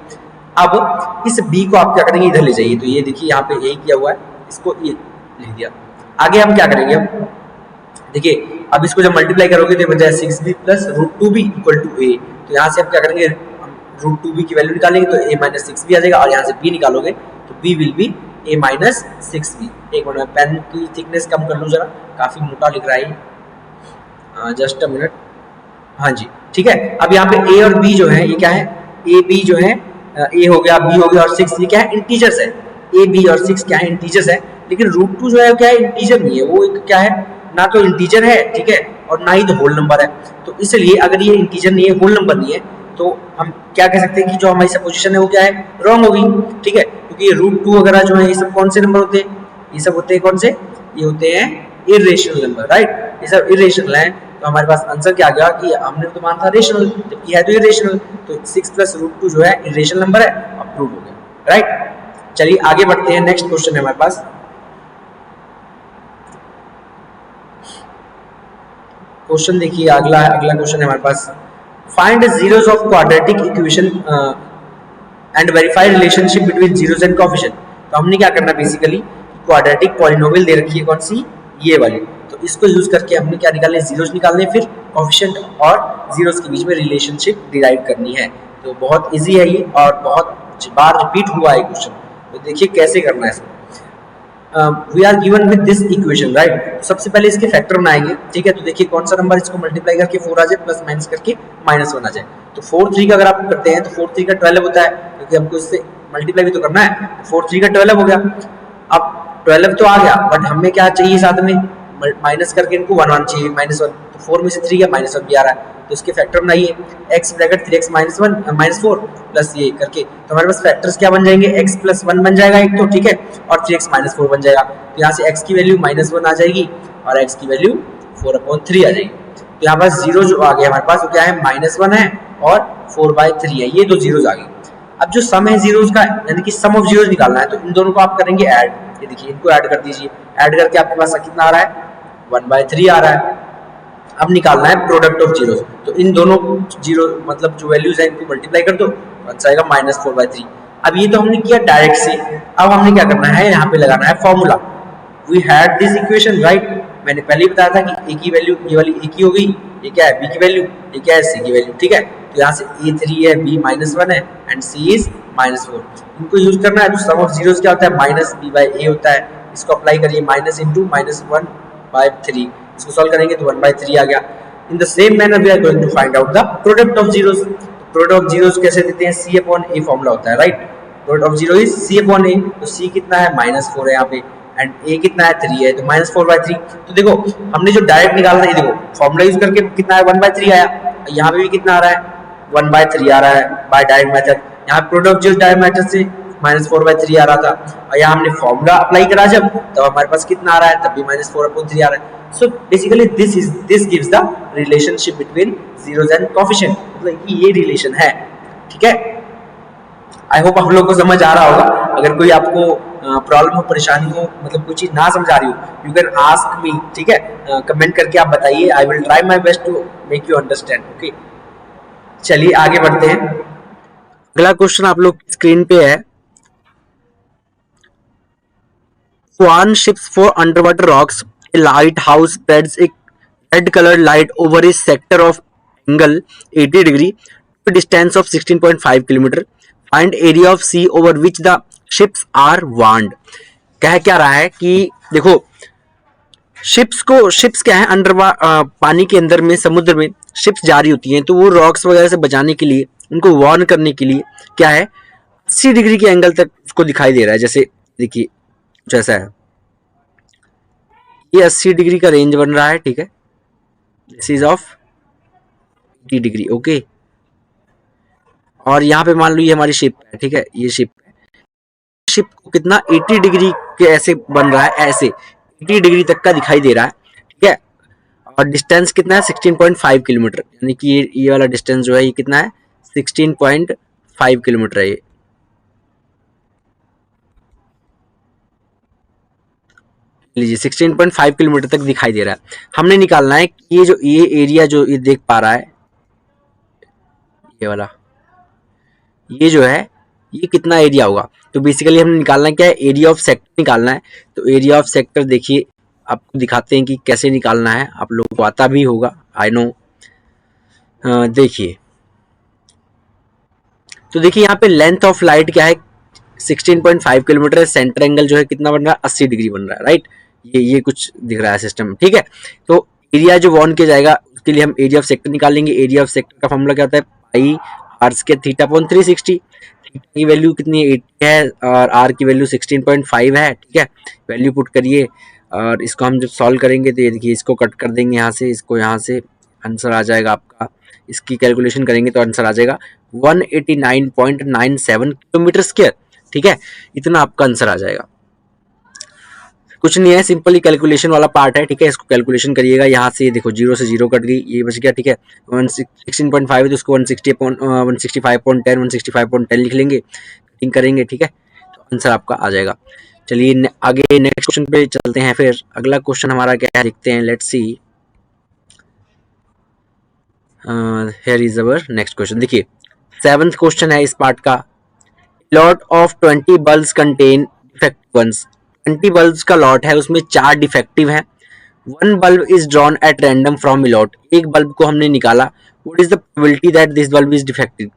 अब इस b को आप क्या करेंगे, इधर ले जाइए। तो ये देखिए यहाँ पे यही किया हुआ है, इसको ये लिख दिया। आगे हम क्या करेंगे, अब देखिए अब इसको जब मल्टीप्लाई करोगे तो बन जाए 6b plus root 2b equal to a। तो यहाँ से आप क्या करेंगे, रूट 2b की वैल्यू निकालेंगे तो a माइनस 6b आ जाएगा, और यहाँ से b निकालोगे तो b will be a minus 6b। एक मिनट में पेन की थिकनेस कम कर लूँ जरा, काफी मोटा लिख रहा है, जस्ट अ मिनट। हाँ जी ठीक है। अब यहाँ पे a और b जो है ये क्या है, a b जो है a हो गया, b हो गया, और 6 ये क्या है, इंटीजर्स है। a b और 6 क्या है, इंटीजर्स है। लेकिन रूट 2 जो है क्या है, इंटीजर नहीं है, वो एक क्या है, ना तो इंटीजर है, ठीक है, और ना ही तो होल नंबर है। तो इसलिए अगर ये इंटीजर नहीं है, होल नंबर नहीं है, तो हम क्या कह सकते हैं कि जो हमारी सपोजिशन है वो क्या है, रॉन्ग होगी, ठीक है। क्योंकि ये रूट 2 वगैरह जो है ये सब कौन से नंबर होते हैं, ये सब होते हैं कौन से, ये होते हैं इरेशनल नंबर, राइट। ये सब इरेशनल है। तो हमारे पास आंसर क्या आ गया कि हमने तो माना था रेशनल, जबकि है तो इरेशनल। तो 6 प्लस रूट 2 जो है इरेशनल नंबर है, अप्रूव हो गया, राइट। चलिए आगे बढ़ते हैं, नेक्स्ट क्वेश्चन है हमारे पास। क्वेश्चन देखिए अगला क्वेश्चन है हमारे पास, find zeros of quadratic equation and verify relationship between zeros and coefficient. तो हमने क्या करना बेसिकली, क्वाड्रेटिक पॉलिनोमियल दे रखी है कौन सी, ये वाली। तो इसको यूज करके हमने क्या निकालने, जीरोस निकालने, फिर कोएफिशिएंट और जीरोस के बीच में रिलेशनशिप डिराइव करनी है। तो बहुत इजी है ये, और बहुत बार रिपीट हुआ है क्वेश्चन। तो देखिए कैसे करना है इसको। We are given with this equation, right. सबसे पहले इसके फैक्टर बनाएंगे, ठीक है। तो देखिए कौन सा नंबर इसको मल्टीप्लाई करके 4 आ जाए, प्लस माइनस करके -1 आ जाए। तो 4 3 का अगर आप करते हैं तो 4 3 का 12 होता है, क्योंकि हमको इससे मल्टीप्लाई भी तो करना है। 4 3 का 12 हो गया। अब 12 तो आ गया, बट हमें क्या चाहिए साथ में, माइनस करके इनको 1 1 चाहिए, -1। तो 4 में से 3 गया, -1 भी आ रहा है। तो इसके फैक्टर बनाइए, x ब्रैकेट 3x -4 प्लस ये करके। तो हमारे पास फैक्टर्स क्या बन जाएंगे, x प्लस 1 बन जाएगा एक तो, ठीक है, और 3x -4 बन जाएगा। तो यहाँ से x की वैल्यू -1 आ जाएगी, और x की वैल्यू 4/3 आ जाएगी। तो यहाँ पास जीरो जो आ गया हमारे पास वो क्या है, -1 है और 4/3 है, ये दो जीरोज आ गई। अब जो सम है जीरोज का, यानी कि सम ऑफ जीरोज निकालना है, तो इन दोनों को आप करेंगे ऐड। ये देखिए इनको ऐड कर दीजिए, ऐड करके आपके पास कितना आ रहा है, 1/3 आ रहा है। अब निकालना है प्रोडक्ट ऑफ जीरोस। तो इन दोनों जीरो मतलब जो वैल्यूज है इनको मल्टीप्लाई कर दो, आंसर आएगा -4/3। अब ये तो हमने किया डायरेक्ट से, अब हमने क्या करना है, यहाँ पे लगाना है formula. We had this equation right, मैंने पहले ही बताया था कि ए की वैल्यू ये वाली ए की हो गई, ये क्या है बी की वैल्यू, ये क्या है सी की वैल्यू, ठीक है। तो यहाँ से A3 है, B -1 है एंड C इज -4। इनको यूज करना है तो सम ऑफ जीरोस क्या होता है, -B/A होता है। इसको अप्लाई करिए, माइनस इंटू -1/3, इसको सॉल्व करेंगे तो 1/3 आ गया। In the same manner we are going to find out the product of zeros. Product of zeros कैसे देते हैं, C/A फॉर्मूला होता है right. Product of zero is C/A, तो C कितना है -4 है यहाँ पे एंड A कितना है 3 है, तो -4/3। तो देखो हमने जो डायरेक्ट निकाला था, ये देखो फॉर्मूला यूज करके कितना है 1/3 आया, यहाँ पे भी कितना आ रहा है 1/3 आ रहा है बाय डायरेक्ट मेथड। यहाँ प्रोडक्ट जो डायरेक्ट मेथड से -4/3 आ रहा था, और यहाँ हमने फॉर्मूला अप्लाई करा जब, तब हमारे पास कितना आ रहा है, तब भी -4/3 आ रहा है। So basically this gives the relationship between zeros and coefficient, मतलब कि ये रिलेशन है, ठीक है। आई होप आप लोग को समझ आ रहा होगा। अगर कोई आपको प्रॉब्लम हो, परेशानी हो, मतलब कोई चीज ना समझ आ रही हो, यू कैन आस्क मी, ठीक है। कमेंट करके आप बताइए, I will try my best to make you understand, okay. चलिए आगे बढ़ते हैं। अगला क्वेश्चन आप लोग स्क्रीन पे है। Swan ships for underwater rocks. A lighthouse spreads a red-colored light over a sector of angle 80 degree to a distance of 16.5 kilometer. Find area of sea over which the ships are warned. कह क्या रहा है कि देखो ships क्या है, पानी के अंदर में, समुद्र में शिप्स जा रही होती हैं, तो वो रॉक्स वगैरह से बचाने के लिए, उनको वार्न करने के लिए क्या है 80 डिग्री के एंगल तक उसको दिखाई दे रहा है। जैसे देखिए कुछ ऐसा है, ये 80 डिग्री का रेंज बन रहा है, ठीक है। This is of 80 degree, okay. और यहाँ पे मान लो ये हमारी शिप है, ठीक है, ये शिप को कितना 80 डिग्री के ऐसे बन रहा है, ऐसे 80 डिग्री तक का दिखाई दे रहा है, ठीक है। और डिस्टेंस कितना है 16.5 किलोमीटर, यानी कि ये वाला डिस्टेंस जो है ये कितना है 16.5 किलोमीटर है ये। लीजिए 16.5 किलोमीटर तक दिखाई दे रहा है। हमने निकालना है कि ये एरिया जो ये देख पा रहा है, ये वाला, ये जो है ये कितना एरिया होगा। तो बेसिकली हमने निकालना क्या है, एरिया ऑफ सेक्टर निकालना है। तो एरिया ऑफ सेक्टर देखिए आपको दिखाते हैं कि कैसे निकालना है, आप लोगों को आता भी होगा, आई नो। देखिए तो देखिए यहाँ पे लेंथ ऑफ लाइट क्या है 16.5 किलोमीटर है, सेंटर एंगल जो है कितना बन रहा है 80 डिग्री बन रहा है राइट। ये कुछ दिख रहा है सिस्टम, ठीक है। तो एरिया जो वॉर्न किया जाएगा उसके लिए हम एरिया ऑफ सेक्टर निकालेंगे। एरिया ऑफ सेक्टर का फॉर्मूला क्या होता है, pi R square theta upon 360। Theta की वैल्यू कितनी है 80 है और आर की वैल्यू 16.5 है, ठीक है। वैल्यू पुट करिए और इसको हम जब सॉल्व करेंगे तो ये देखिए इसको कट कर देंगे यहाँ से, इसको यहाँ से, आंसर आ जाएगा आपका। इसकी कैलकुलेशन करेंगे तो आंसर आ जाएगा 189.97 किलोमीटर स्क्वायर, ठीक है। इतना आपका आंसर आ जाएगा। कुछ नहीं है, सिंपली कैलकुलेशन वाला पार्ट है, ठीक है। इसको कैलकुलेशन करिएगा, यहाँ से देखो 0 से 0 कट गई, ये बच गया, ठीक है। 16.5 है तो उसको 165.10 165.10 लिख लेंगे, कटिंग करेंगे, ठीक है। तो आंसर आपका आ जाएगा। चलिए आगे नेक्स्ट क्वेश्चन पे चलते हैं। फिर अगला क्वेश्चन हमारा क्या है देखते हैं, let's see. Here is our next question. देखिए 7th क्वेश्चन है इस पार्ट का। Lot of 20 bulbs contain defective ones. 20 bulbs का लॉट है, उसमें 4 डिफेक्टिव हैं। One bulb is drawn at random from lot. एक बल्ब को हमने निकाला। What is the probability that this bulb is defective.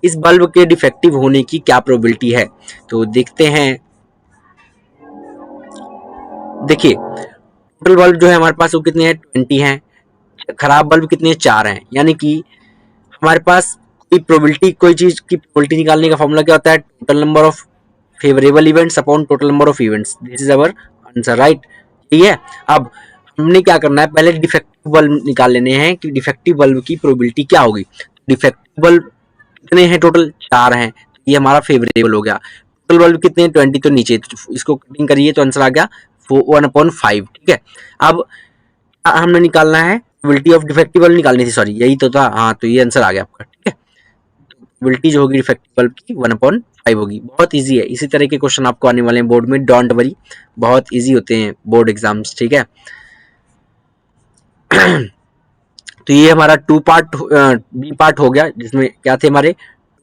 इस बल्ब के डिफेक्टिव होने की क्या प्रोबेबिलिटी है, तो देखते हैं। देखिए टोटल बल्ब जो है हमारे पास वो कितने हैं 20 हैं, खराब बल्ब कितने 4 हैं, यानी कि हमारे पास कोई प्रोबेबिलिटी, कोई चीज की प्रोबेबिलिटी निकालने का फॉर्मूला क्या होता है, total number of favourable events upon total number of events. This is our answer right, ठीक है। अब हमने क्या करना है, पहले डिफेक्टिव बल्ब निकाल लेने हैं कि डिफेक्टिव बल्ब की प्रोबेबिलिटी क्या होगी। डिफेक्टिव बल्ब कितने हैं, टोटल 4 हैं, ये हमारा फेवरेबल हो गया। टोटल बल्ब कितने हैं 20, तो नीचे, तो इसको कटिंग करिए तो आंसर आ गया 1/5, ठीक है। अब हमने निकालना है प्रोबेबिलिटी ऑफ डिफेक्टिव बल्ब निकालनी थी, सॉरी यही तो था, हाँ तो ये आंसर आ गया आपका, ठीक है। प्रोबेबिलिटी जो होगी डिफेक्टिव बल्ब की 1/5 होगी। बहुत इजी है, इसी तरह के क्वेश्चन आपको आने वाले हैं बोर्ड में, डोंट वरी, बहुत इजी होते हैं बोर्ड एग्जाम्स, ठीक है। तो ये हमारा बी पार्ट हो गया, जिसमें क्या थे हमारे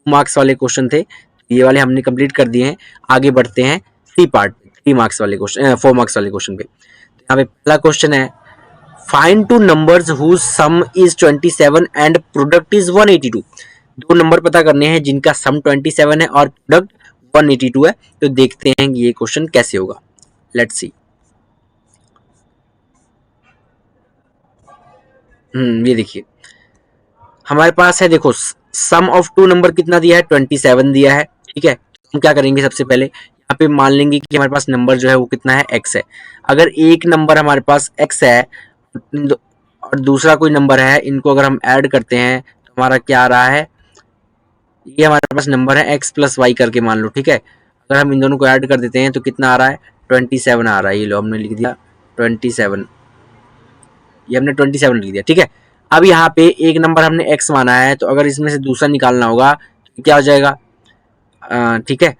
मार्क्स वाले क्वेश्चन थे, ये वाले हमने कंप्लीट कर दिए हैं। आगे बढ़ते हैं सी पार्ट, 3 मार्क्स वाले क्वेश्चन, 4 मार्क्स वाले क्वेश्चन पे। यहाँ पे पहला क्वेश्चन है, find two numbers whose sum is 27 and product is 182। दो नंबर पता करने हैं जिनका सम 27 है और प्रोडक्ट 182 है। तो देखते हैं ये क्वेश्चन कैसे होगा, लेट्स सी। ये देखिए हमारे पास है, देखो सम ऑफ टू नंबर कितना दिया है, 27 दिया है, ठीक है। हम क्या करेंगे, सबसे पहले यहाँ पे मान लेंगे कि हमारे पास नंबर जो है वो कितना है, x है। अगर एक नंबर हमारे पास x है और दूसरा कोई नंबर है, इनको अगर हम ऐड करते हैं तो हमारा क्या आ रहा है, ये हमारे पास नंबर है x प्लस वाई करके मान लो, ठीक है। अगर हम इन दोनों को ऐड कर देते हैं तो कितना आ रहा है, 27 आ रहा है। ये लो हमने लिख दिया 27, ये हमने 27 लिख दिया, ठीक है। अब यहाँ पे एक नंबर हमने x माना है, तो अगर इसमें से दूसरा निकालना होगा तो क्या हो जाएगा, ठीक है।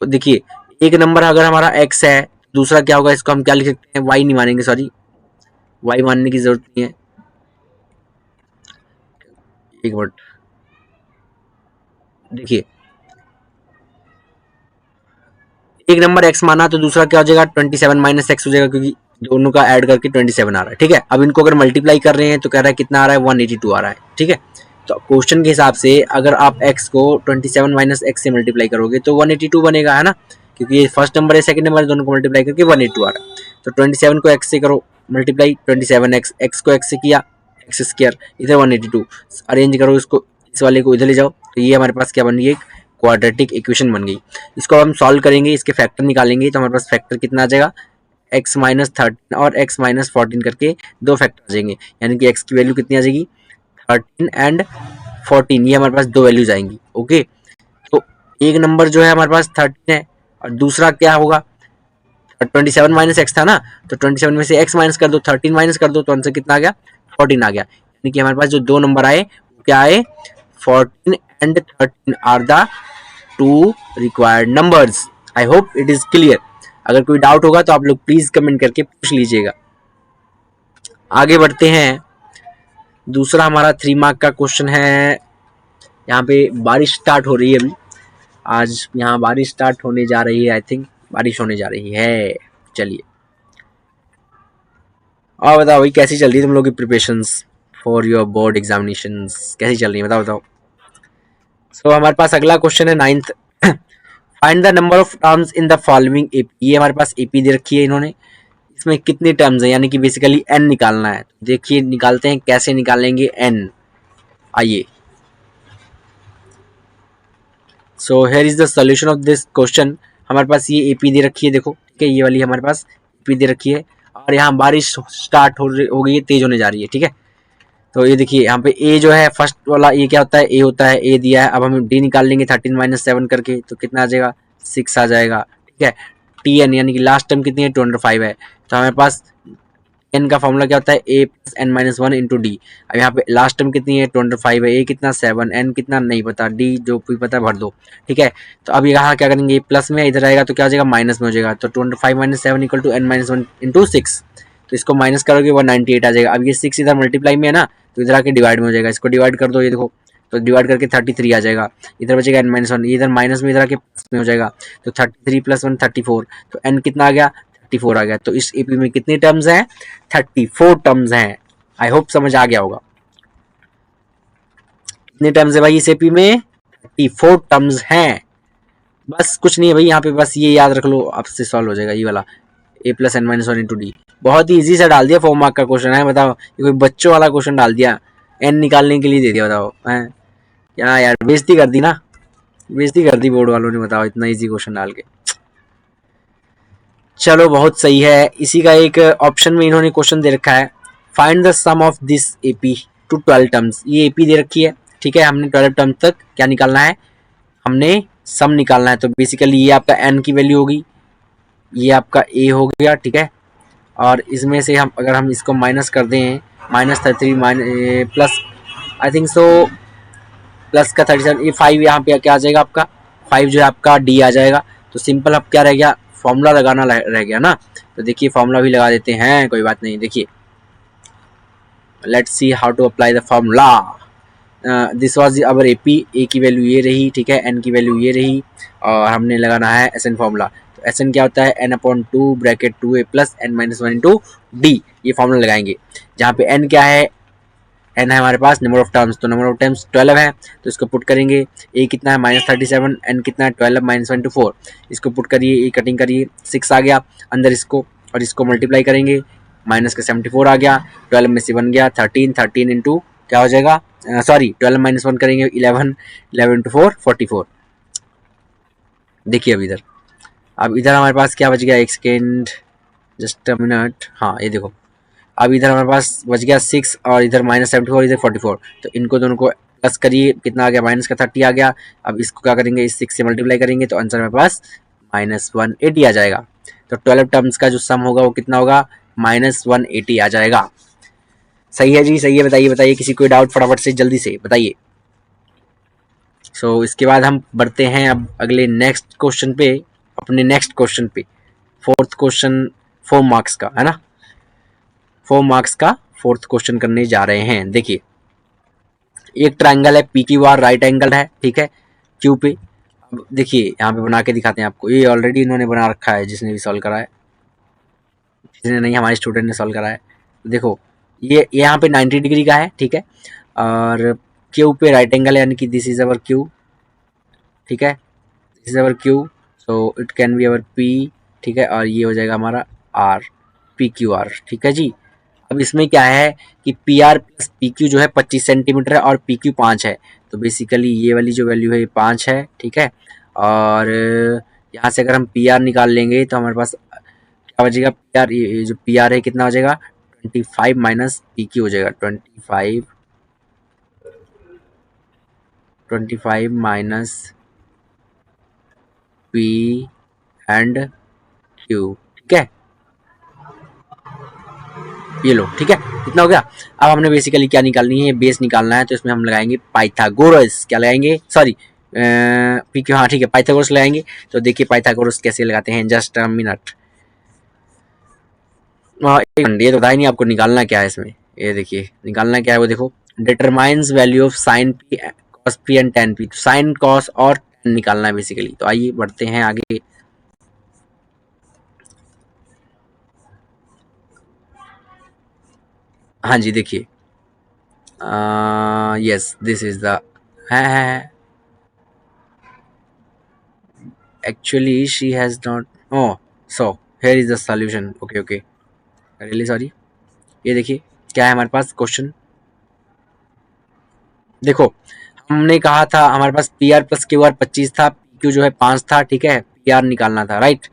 तो देखिए एक नंबर अगर हमारा x है, दूसरा क्या होगा, इसको हम क्या लिख सकते हैं, y नहीं मानेंगे, सॉरी y मानने की जरूरत नहीं है, एक मिनट। देखिए एक नंबर x माना तो दूसरा क्या हो जाएगा, 27 माइनस एक्स हो जाएगा, क्योंकि दोनों का ऐड करके 27 आ रहा है, ठीक है। अब इनको अगर मल्टीप्लाई कर रहे हैं तो कह रहा है कितना आ रहा है, 182 आ रहा है, ठीक है। तो क्वेश्चन के हिसाब से अगर आप x को 27 माइनस एक्स से मल्टीप्लाई करोगे तो 182 बनेगा, है ना, क्योंकि ये फर्स्ट नंबर है, सेकंड नंबर है, दोनों को मल्टीप्लाई करके 182 आ रहा है। तो 27 को x से करो मल्टीप्लाई, 27x, x को x से किया एक्स स्क्वायर, इधर 182 अरेंज करो, इसको इस वाले को इधर ले जाओ, तो ये हमारे पास क्या बन गई, एक क्वाड्रेटिक इक्वेशन बन गई। इसको हम सॉल्व करेंगे, इसके फैक्टर निकालेंगे, तो हमारे पास फैक्टर कितना आ जाएगा, x माइनस 13 और x माइनस 14 करके दो फैक्टर आ जाएंगे, यानी कि x की वैल्यू कितनी आ जाएगी, 13 एंड 14, ये हमारे पास दो वैल्यूज आएंगी, ओके। तो एक नंबर जो है हमारे पास 13 है और दूसरा क्या होगा, 27 माइनस एक्स था ना, तो 27 में से x माइनस कर दो, 13 माइनस कर दो, तो आंसर कितना आ गया, 14 आ गया। यानी कि हमारे पास जो दो नंबर आए क्या आए, 14 and 13 are the two required numbers. I hope it is clear. अगर कोई डाउट होगा तो आप लोग प्लीज कमेंट करके पूछ लीजिएगा। आगे बढ़ते हैं, दूसरा हमारा 3 मार्क का क्वेश्चन है। यहाँ पे बारिश स्टार्ट हो रही है अभी, आज यहाँ बारिश स्टार्ट होने जा रही है, आई थिंक बारिश होने जा रही है। चलिए और बताओ भाई कैसी चल रही है तुम लोग की preparations for your board examinations, कैसी चल रही है, बताओ बताओ। सो हमारे पास अगला क्वेश्चन है 9th, find the number of terms in the following AP. ये हमारे पास एपी दे रखी है इन्होंने, इसमें कितने टर्म्स हैं, यानी कि बेसिकली एन निकालना है। देखिए निकालते हैं, कैसे निकालेंगे एन, आइए। So here is the solution of this question. हमारे पास ये एपी दे रखी है, देखो ठीक है, ये वाली हमारे पास एपी दे रखी है और यहाँ बारिश स्टार्ट हो गई है, तेज होने जा रही है, ठीक है। तो ये देखिए यहाँ पे ए जो है फर्स्ट वाला, ये क्या होता है, ए होता है, ए दिया है। अब हम डी निकाल लेंगे 13 माइनस 7 करके, तो कितना आ जाएगा, 6 आ जाएगा, ठीक है। टी एन यानी कि लास्ट टर्म कितनी है, 205 है। तो हमारे पास एन का फॉर्मूला क्या होता है, A plus N minus 1 into D. अब यहाँ पे लास्ट टर्म कितनी है, 205 है, ए कितना 7, एन कितना नहीं पता, डी जो भी पता भर दो, ठीक है। तो अब यहाँ क्या करेंगे, प्लस में इधर आएगा तो क्या हो जाएगा, माइनस में हो जाएगा। तो 25 minus 7 equal to n minus 1 into 6, तो इसको माइनस करोगे 198 आ जाएगा। अब ये 6 इधर मल्टीप्लाई में है ना, तो इधर आके डिवाइड में हो जाएगा, इसको डिवाइड कर दो, ये देखो, तो डिवाइड करके 33 आ जाएगा, इधर बचेगा एन माइनस 1, इधर माइनस में इधर आके प्लस में हो जाएगा, तो 33 प्लस 1 34, तो एन कितना आ गया, 34 आ गया। तो इस एपी में कितने टर्म्स हैं, 34 टर्म्स हैं। आई होप समझ आ गया होगा, कितने टर्म्स है भाई इस एपी में, 34 टर्म्स हैं। बस कुछ नहीं है भाई, यहाँ पे बस ये याद रख लो, आपसे सॉल्व हो जाएगा ये वाला, A plus N minus 1 into D. बहुत ही ईजी सा डाल दिया, 4 मार्क का क्वेश्चन है, बताओ ये कोई बच्चों वाला क्वेश्चन डाल दिया, एन निकालने के लिए दे दिया, बताओ है क्या यार, बेइज्जती कर दी ना, बेइज्जती कर दी बोर्ड वालों ने, बताओ इतना इजी क्वेश्चन डाल के। चलो बहुत सही है। इसी का एक ऑप्शन में इन्होंने क्वेश्चन दे रखा है, find the sum of this AP to 12 terms. ये एपी दे रखी है, ठीक है, हमने 12 टर्म तक क्या निकालना है, हमने सम निकालना है। तो बेसिकली ये आपका एन की वैल्यू होगी, ये आपका ए हो गया, ठीक है। और इसमें से हम अगर हम इसको माइनस कर दें, माइनस 33 प्लस आई थिंक सो प्लस का 37, ये 5 यहाँ पे क्या आ जाएगा आपका, 5 जो है आपका डी आ जाएगा। तो सिंपल अब क्या रह गया, फॉर्मूला लगाना रह गया ना। तो देखिए फॉर्मूला भी लगा देते हैं, कोई बात नहीं। देखिए let's see how to apply the formula. This was our AP, A की वैल्यू ये रही, ठीक है, एन की वैल्यू ये रही, और हमने लगाना है एस एन फॉर्मूला। तो एस एन क्या होता है, n upon two bracket two a plus N minus one into d, ये फॉर्मूला लगाएंगे, जहाँ पे एन क्या है, एन है हमारे पास नंबर ऑफ टर्म्स, तो नंबर ऑफ टर्म्स 12 है, तो इसको पुट करेंगे, ए कितना है -37, एन कितना है 12 माइनस वन टू 4, इसको पुट करिए, ये कटिंग करिए, 6 आ गया अंदर इसको, और इसको मल्टीप्लाई करेंगे, माइनस का 74 आ गया, 12 में से 1 गया 13, 13 इंटू क्या हो जाएगा, सॉरी 12 माइनस वन करेंगे 11, 11 इंटू 4 44। देखिए अब इधर हमारे पास क्या बच गया, एक सेकेंड, जस्ट अ मिनट, हाँ ये देखो, अब इधर हमारे पास बच गया 6 और इधर -74, इधर 44, तो इनको दोनों को प्लस करिए, कितना आ गया, माइनस का 30 आ गया। अब इसको क्या करेंगे, इस 6 से मल्टीप्लाई करेंगे तो आंसर हमारे पास -180 आ जाएगा। तो 12 टर्म्स का जो सम होगा वो कितना होगा, -180 आ जाएगा। सही है जी, सही है, बताइए बताइए, किसी कोई डाउट फटाफट से जल्दी से बताइए। इसके बाद हम बढ़ते हैं अब अगले नेक्स्ट क्वेश्चन पे, अपने नेक्स्ट क्वेश्चन पे, फोर्थ क्वेश्चन 4 मार्क्स का है ना, 4 मार्क्स का फोर्थ क्वेश्चन करने जा रहे हैं। देखिए एक ट्राइंगल है P Q are, right angle है, ठीक है, क्यू पे। अब देखिए यहाँ पे बना के दिखाते हैं आपको, ये ऑलरेडी इन्होंने बना रखा है, जिसने भी सॉल्व करा है, जिसने नहीं हमारे स्टूडेंट ने सॉल्व करा है। देखो ये यहाँ पे 90 डिग्री का है, ठीक है, और क्यू पे राइट एंगल है, यानी कि दिस इज अवर क्यू, ठीक है, this is our Q, so it can be our P, ठीक है, और ये हो जाएगा हमारा आर, पी क्यू आर, ठीक है जी। अब इसमें क्या है कि P R plus P Q जो है 25 सेंटीमीटर है और पी क्यू 5 है, तो बेसिकली ये वाली जो वैल्यू है ये 5 है, ठीक है, और यहाँ से अगर हम पी आर निकाल लेंगे तो हमारे पास क्या बचेगा, पी आर, ये जो पी आर है कितना हो जाएगा, 25 माइनस पी क्यू हो जाएगा, 25 माइनस पी एंड क्यू, ठीक है, ये लो, ठीक है, इतना हो गया। अब हमने बेसिकली क्या निकालनी है, बेस निकालना है, तो इसमें हम लगाएंगे पाइथागोरस, क्या लगाएंगे, सॉरी पी क्यू, हाँ ठीक है, पाइथागोरस लगाएंगे। तो देखिए पाइथागोरस कैसे लगाते हैं, जस्ट अ मिनट, एक मिनट, ये तो बताया नहीं आपको निकालना क्या है इसमें, ये देखिए निकालना क्या है, वो देखो, determines value of sine P cos P and ten P, sine cos और tan निकालना है बेसिकली। तो आइए बढ़ते हैं आगे। हाँ जी देखिए, यस दिस इज द, है actually she has not, oh so here is the solution, okay okay, really sorry। ये देखिए क्या है हमारे पास क्वेश्चन, देखो हमने कहा था हमारे पास P R plus Q R 25 था, पी क्यू जो है 5 था, ठीक है, पी आर निकालना था, राइट।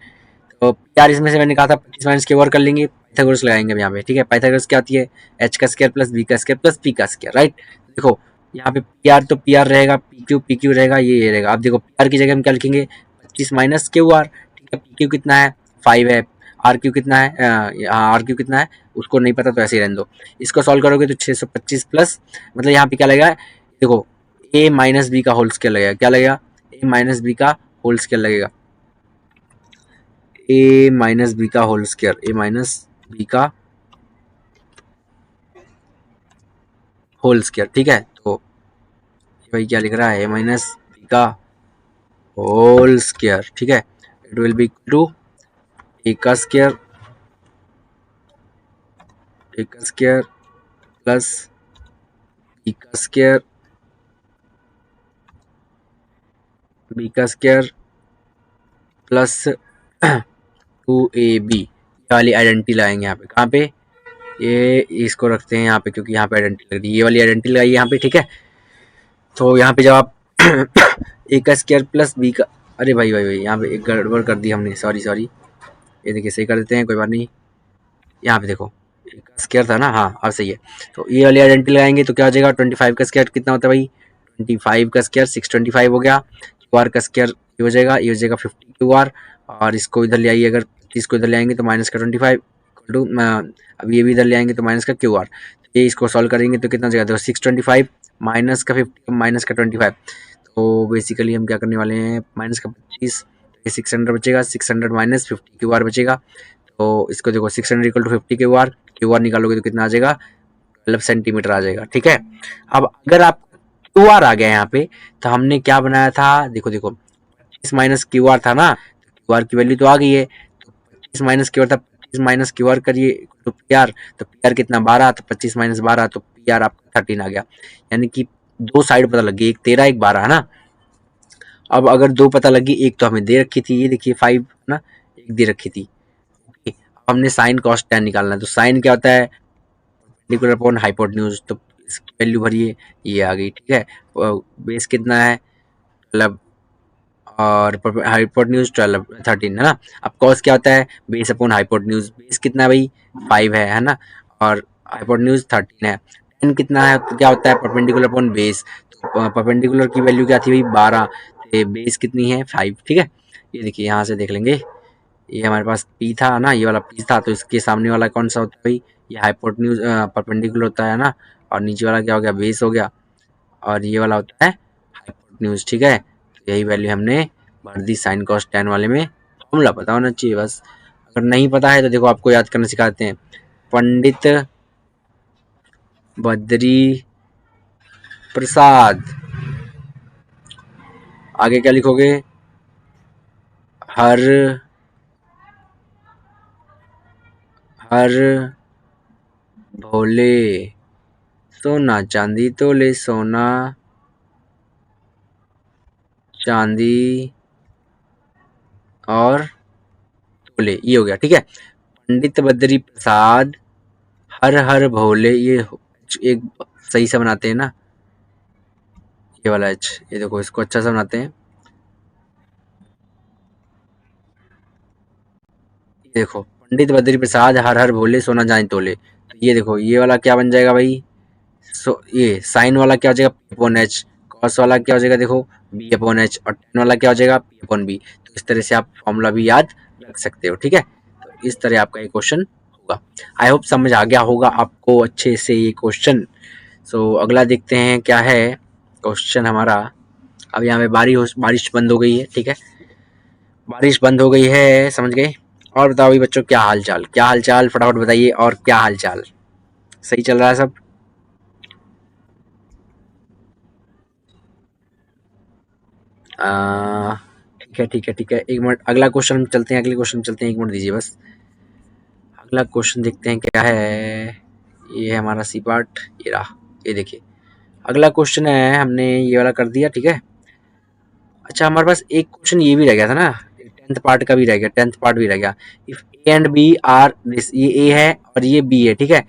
तो पी आर इसमें से मैंने कहा था 25 माइनस क्यू आर कर लेंगे, पाइथागोरस लगाएंगे अब यहाँ पे, ठीक है, पाइथागोरस क्या होती है, एच का स्क्वायर प्लस बी का स्क्वायर प्लस पी का स्क्वायर, राइट। देखो यहाँ पे पी आर तो पी आर रहेगा, पी क्यू रहेगा, ये रहेगा। अब देखो पी आर की जगह हम क्या लिखेंगे, 25 माइनस क्यू आर, ठीक है, पी क्यू कितना है 5 है, आर क्यू कितना है, हाँ आर क्यू कितना है उसको नहीं पता, तो ऐसे ही रहने दो। इसको सॉल्व करोगे तो 625 प्लस, मतलब यहाँ पे क्या लगेगा, देखो ए माइनस बी का होल स्क्वायर लगेगा, क्या लगेगा, ए माइनस बी का होल स्क्वायर लगेगा, ए माइनस बी का whole square, A minus B का होल स्क्वायर, ठीक है। तो भाई क्या लिख रहा है, ए माइनस बी का होल स्क्वायर, ठीक है, it will be equal to A का स्क्वायर, ए का स्क्वायर प्लस बी का स्क्वायर, बी का स्क्वायर प्लस 2ab वाली आइडेंटिटी लगाएंगे यहाँ पे, कहाँ पे, ये इसको रखते हैं यहाँ पे, क्योंकि यहाँ पे आइडेंटिटी लग रही है, ये वाली आइडेंटिटी लगाइए यहाँ पे, ठीक है। तो यहाँ पे जब आप ए का स्क्वायर प्लस बी का, अरे भाई भाई भाई यहाँ पे एक गड़बड़ कर दी हमने, सॉरी सॉरी, ये देखिए सही कर देते हैं, कोई बात नहीं। यहाँ पे देखो ए का स्क्वायर था ना, हाँ अब सही है। तो ये वाली आइडेंटिटी लगाएंगे तो क्या हो जाएगा, 25 का स्क्वायर कितना होता है भाई, 25 का स्क्वायर 625 हो गया, क्यू आर का स्क्वायर ये हो जाएगा, ये हो जाएगा 50 क्यू आर, और इसको इधर ले आइए, अगर इसको इधर ले आएंगे तो माइनस का 25 टू, अब ये भी इधर ले आएंगे तो माइनस का क्यू आर, ये इसको सॉल्व करेंगे तो कितना हो जाएगा, देखो 625 माइनस का 50 माइनस का 25, तो बेसिकली हम क्या करने वाले हैं, माइनस का 25, ये 600 बचेगा, 600 माइनस 50 क्यू आर बचेगा। तो इसको देखो 600 इक्वल टू 50 क्यू आर निकालोगे तो कितना आ जाएगा, 12 सेंटीमीटर आ जाएगा, ठीक है। अब अगर आप क्यू आर आ गया यहाँ पे, तो हमने क्या बनाया था, देखो देखो 25 माइनस क्यू आर था ना, क्यू आर की वैल्यू तो आ गई है, तो 25 माइनस क्यू आर था, 25 माइनस क्यू आर करिए तो पी आर, तो पी आर कितना 12, तो 25 माइनस 12 तो पी आर आपका 13 आ गया। यानी कि दो साइड पता लगी, एक 13 एक 12 है ना। अब अगर दो पता लगी, एक तो हमें दे रखी थी, ये देखिए 5 है ना, एक दे रखी थी। अब हमने साइन कॉस टेन निकालना है, तो साइन क्या होता है, परपेंडिकुलर अपॉन हाइपोटेन्यूज, तो इसकी वैल्यू भरिए, ये आ गई, ठीक है। बेस कितना है 12 और हाइपोटेन्यूज 12 13 है ना। अब कॉस क्या होता है, बेस अपॉन हाइपोटेन्यूज, बेस कितना है भाई 5 है ना, और हाइपोटेन्यूज 13 है। टेन कितना है, तो क्या होता है परपेंडिकुलर अपॉन बेस, तो परपेंडिकुलर की वैल्यू क्या थी भाई 12, बेस कितनी है 5, ठीक है। ये देखिए यहाँ से देख लेंगे, ये हमारे पास पी था ना, ये वाला पी था, तो इसके सामने वाला कौन सा होता है भाई, ये हाइपोटेन्यूज परपेंडिकुलर होता है ना, और नीचे वाला क्या हो गया बेस हो गया, और ये वाला होता है हाइपोटेन्यूज, ठीक है। तो यही वैल्यू हमने भर दी साइन कॉस टेन वाले में। फॉर्मूला पता होना चाहिए बस, अगर नहीं पता है तो देखो आपको याद करना सिखाते हैं। पंडित बद्री प्रसाद, आगे क्या लिखोगे, हर हर भोले सोना चांदी तोले, सोना चांदी और तोले, ये हो गया, ठीक है। पंडित बद्री प्रसाद हर हर भोले, ये एक सही से बनाते हैं ना, ये वाला एच, ये देखो इसको अच्छा से बनाते हैं, देखो पंडित बद्री प्रसाद हर हर भोले सोना चांदी तोले, तो ये देखो ये वाला क्या बन जाएगा भाई, ये साइन वाला क्या हो जाएगा पी अपॉन एच, कॉस वाला क्या हो जाएगा देखो बी अपॉन एच, और टेन वाला क्या हो जाएगा पी अपॉन बी। तो इस तरह से आप फॉर्मूला भी याद रख सकते हो, ठीक है। तो इस तरह आपका ये क्वेश्चन होगा। आई होप समझ आ गया होगा आपको अच्छे से ये क्वेश्चन। सो अगला देखते हैं क्या है क्वेश्चन हमारा। अब यहाँ पे बारिश बंद हो गई है, ठीक है, बारिश बंद हो गई है, समझ गए। और बताओ भाई बच्चों, क्या हाल चाल, क्या हाल चाल, फटाफट बताइए, और क्या हाल चाल, सही चल रहा है सब। ठीक है ठीक है ठीक है, एक मिनट, अगला क्वेश्चन चलते हैं, अगले क्वेश्चन चलते हैं, एक मिनट दीजिए बस। अगला क्वेश्चन देखते हैं क्या है, ये है हमारा सी पार्ट, ये रहा, ये देखिए अगला क्वेश्चन है, हमने ये वाला कर दिया, ठीक है। अच्छा हमारे पास एक क्वेश्चन ये भी रह गया था ना, टेंथ पार्ट का भी रह गया, टेंथ पार्ट भी रह गया। If A and B are this, ये ए है और ये बी है, ठीक है।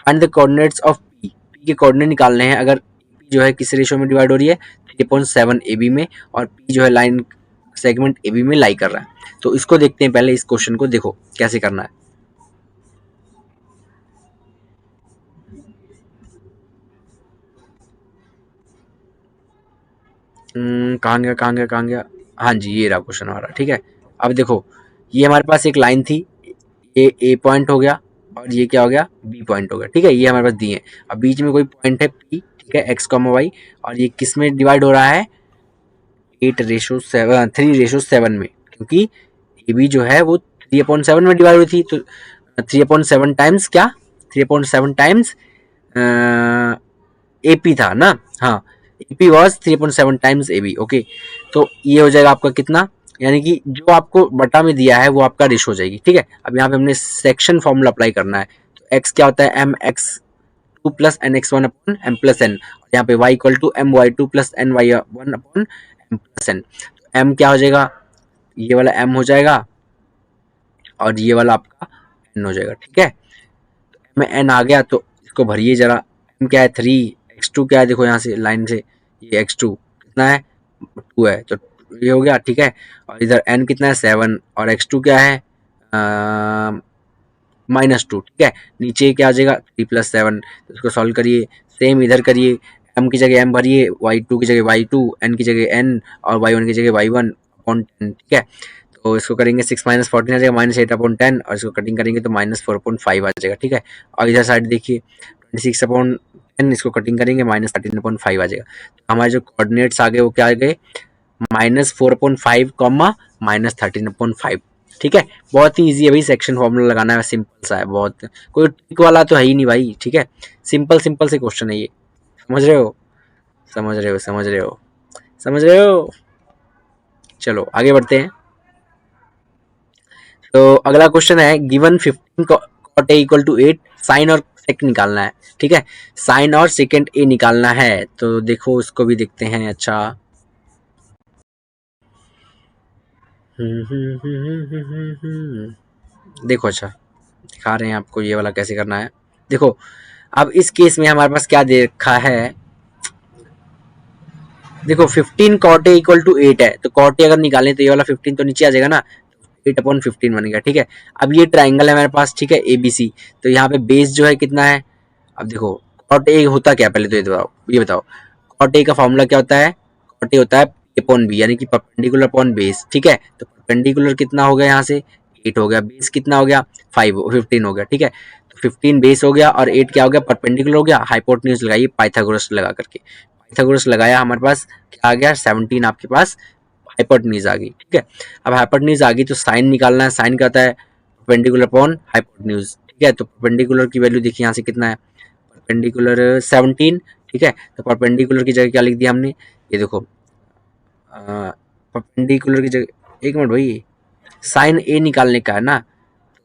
Find the coordinates of P, P के कोऑर्डिनेट निकालने हैं। अगर पी जो है किस रेशियो में डिवाइड हो रही है, 3.7 ए बी में, और पी जो है लाइन सेगमेंट ए बी में लाई कर रहा है। तो इसको देखते हैं, पहले इस क्वेश्चन को देखो कैसे करना है। कहाँ गया कहाँ गया कहाँ गया, हाँ जी ये रहा क्वेश्चन हमारा, ठीक है। अब देखो ये हमारे पास एक लाइन थी, ए पॉइंट हो गया, और ये क्या हो गया बी पॉइंट हो गया, ठीक है, ये हमारे पास दिए हैं। अब बीच में कोई पॉइंट है पी, ठीक है, एक्स कॉमा वाई, और ये किस में डिवाइड हो रहा है 8:7, 3:7 में, क्योंकि ए बी जो है वो 3/7 में डिवाइड हुई थी, तो 3/7 टाइम्स क्या, 3/7 टाइम्स ए पी था ना, हाँ A P was 3/7 times A B, okay. तो ये हो जाएगा आपका कितना, यानी कि जो आपको बटा में दिया है वो आपका रेशो हो जाएगी, ठीक है। अब यहाँ पे हमने सेक्शन फॉर्मूला अप्लाई करना है, तो एक्स क्या होता है m x two plus n x one upon m plus n, और यहाँ पे y equal to m y two plus n y one upon m plus n. M क्या हो जाएगा, ये वाला एम हो जाएगा, और ये वाला आपका एन हो जाएगा, ठीक है। में एन आ गया तो इसको भरिए जरा, एम क्या है 3, एक्स टू क्या है देखो यहाँ से लाइन से, ये एक्स टू कितना है 2 है, तो ये हो गया, ठीक है। और इधर एन कितना है 7, और एक्स टू क्या है -2, ठीक है। नीचे क्या आ जाएगा 3+7, तो इसको सॉल्व करिए, सेम इधर करिए, एम की जगह एम भरिए, वाई टू की जगह वाई टू, एन की जगह एन, और वाई वन की जगह वाई वन अपॉन 10, ठीक है। तो इसको करेंगे 6 - 14 आ जाएगा -8/10, और इसको कटिंग करेंगे तो -4/5 आ जाएगा, ठीक है। और इधर साइड देखिए 26/10, इसको कटिंग करेंगे -13/5 आ जाएगा। तो हमारे जो कोऑर्डिनेट्स आ गए वो क्या आ गए, -4/5 कॉमा -13/5, ठीक है। बहुत ही ईजी है भाई, सेक्शन फॉर्मूला लगाना है, सिंपल सा है बहुत, कोई ट्रिक वाला तो है ही नहीं भाई, ठीक है। सिंपल सिंपल से क्वेश्चन है ये, समझ रहे हो, समझ रहे हो, समझ रहे हो, समझ रहे हो। चलो आगे बढ़ते हैं। तो अगला क्वेश्चन है, given 15 cot A equal to 8, sine और सेक निकालना है। ठीक है, साइन और सेकेंड ए निकालना है। तो देखो उसको भी देखते हैं। अच्छा, देखो, अच्छा दिखा रहे हैं आपको ये वाला कैसे करना है। देखो, अब इस केस में हमारे पास क्या दे रखा है। देखो 15 कॉट ए इक्वल टू 8 है, तो कॉट ए अगर निकालें तो ये वाला 15 तो नीचे आ जाएगा ना, 8/15 बन गया। ठीक है, अब ये ट्राइंगल है हमारे पास, ठीक है, एबीसी। तो यहाँ पे बेस जो है कितना है। अब देखो कॉट ए होता क्या, पहले तो ये बताओ कॉट ए का फॉर्मूला क्या होता है। कॉट ए होता है ए अपॉन बी, यानी कि परपेंडिकुलर अपॉन बेस। ठीक है, तो परपेंडिकुलर कितना हो गया, यहाँ से 8 हो गया, बेस कितना हो गया 15 हो गया। ठीक है, तो 15 बेस हो गया और 8 क्या हो गया, परपेंडिकुलर हो गया। हाइपोटेन्यूज लगाइए पाइथागोरस लगा करके, पाइथागोरस लगाया, हमारे पास क्या आ गया 17 आपके पास हाइपोटेन्यूज आ गई। ठीक है, अब हाइपोटेन्यूज आ गई तो साइन निकालना है। साइन क्या होता है, परपेंडिकुलर अपॉन हाइपोटेन्यूज। ठीक है, तो परपेंडिकुलर की वैल्यू देखिए यहाँ से कितना है, परपेंडिकुलर 17। ठीक है, तो परपेंडिकुलर की जगह क्या लिख दिया हमने, ये देखो परपेंडिकुलर की जगह, एक मिनट भाई, साइन ए निकालने का है ना,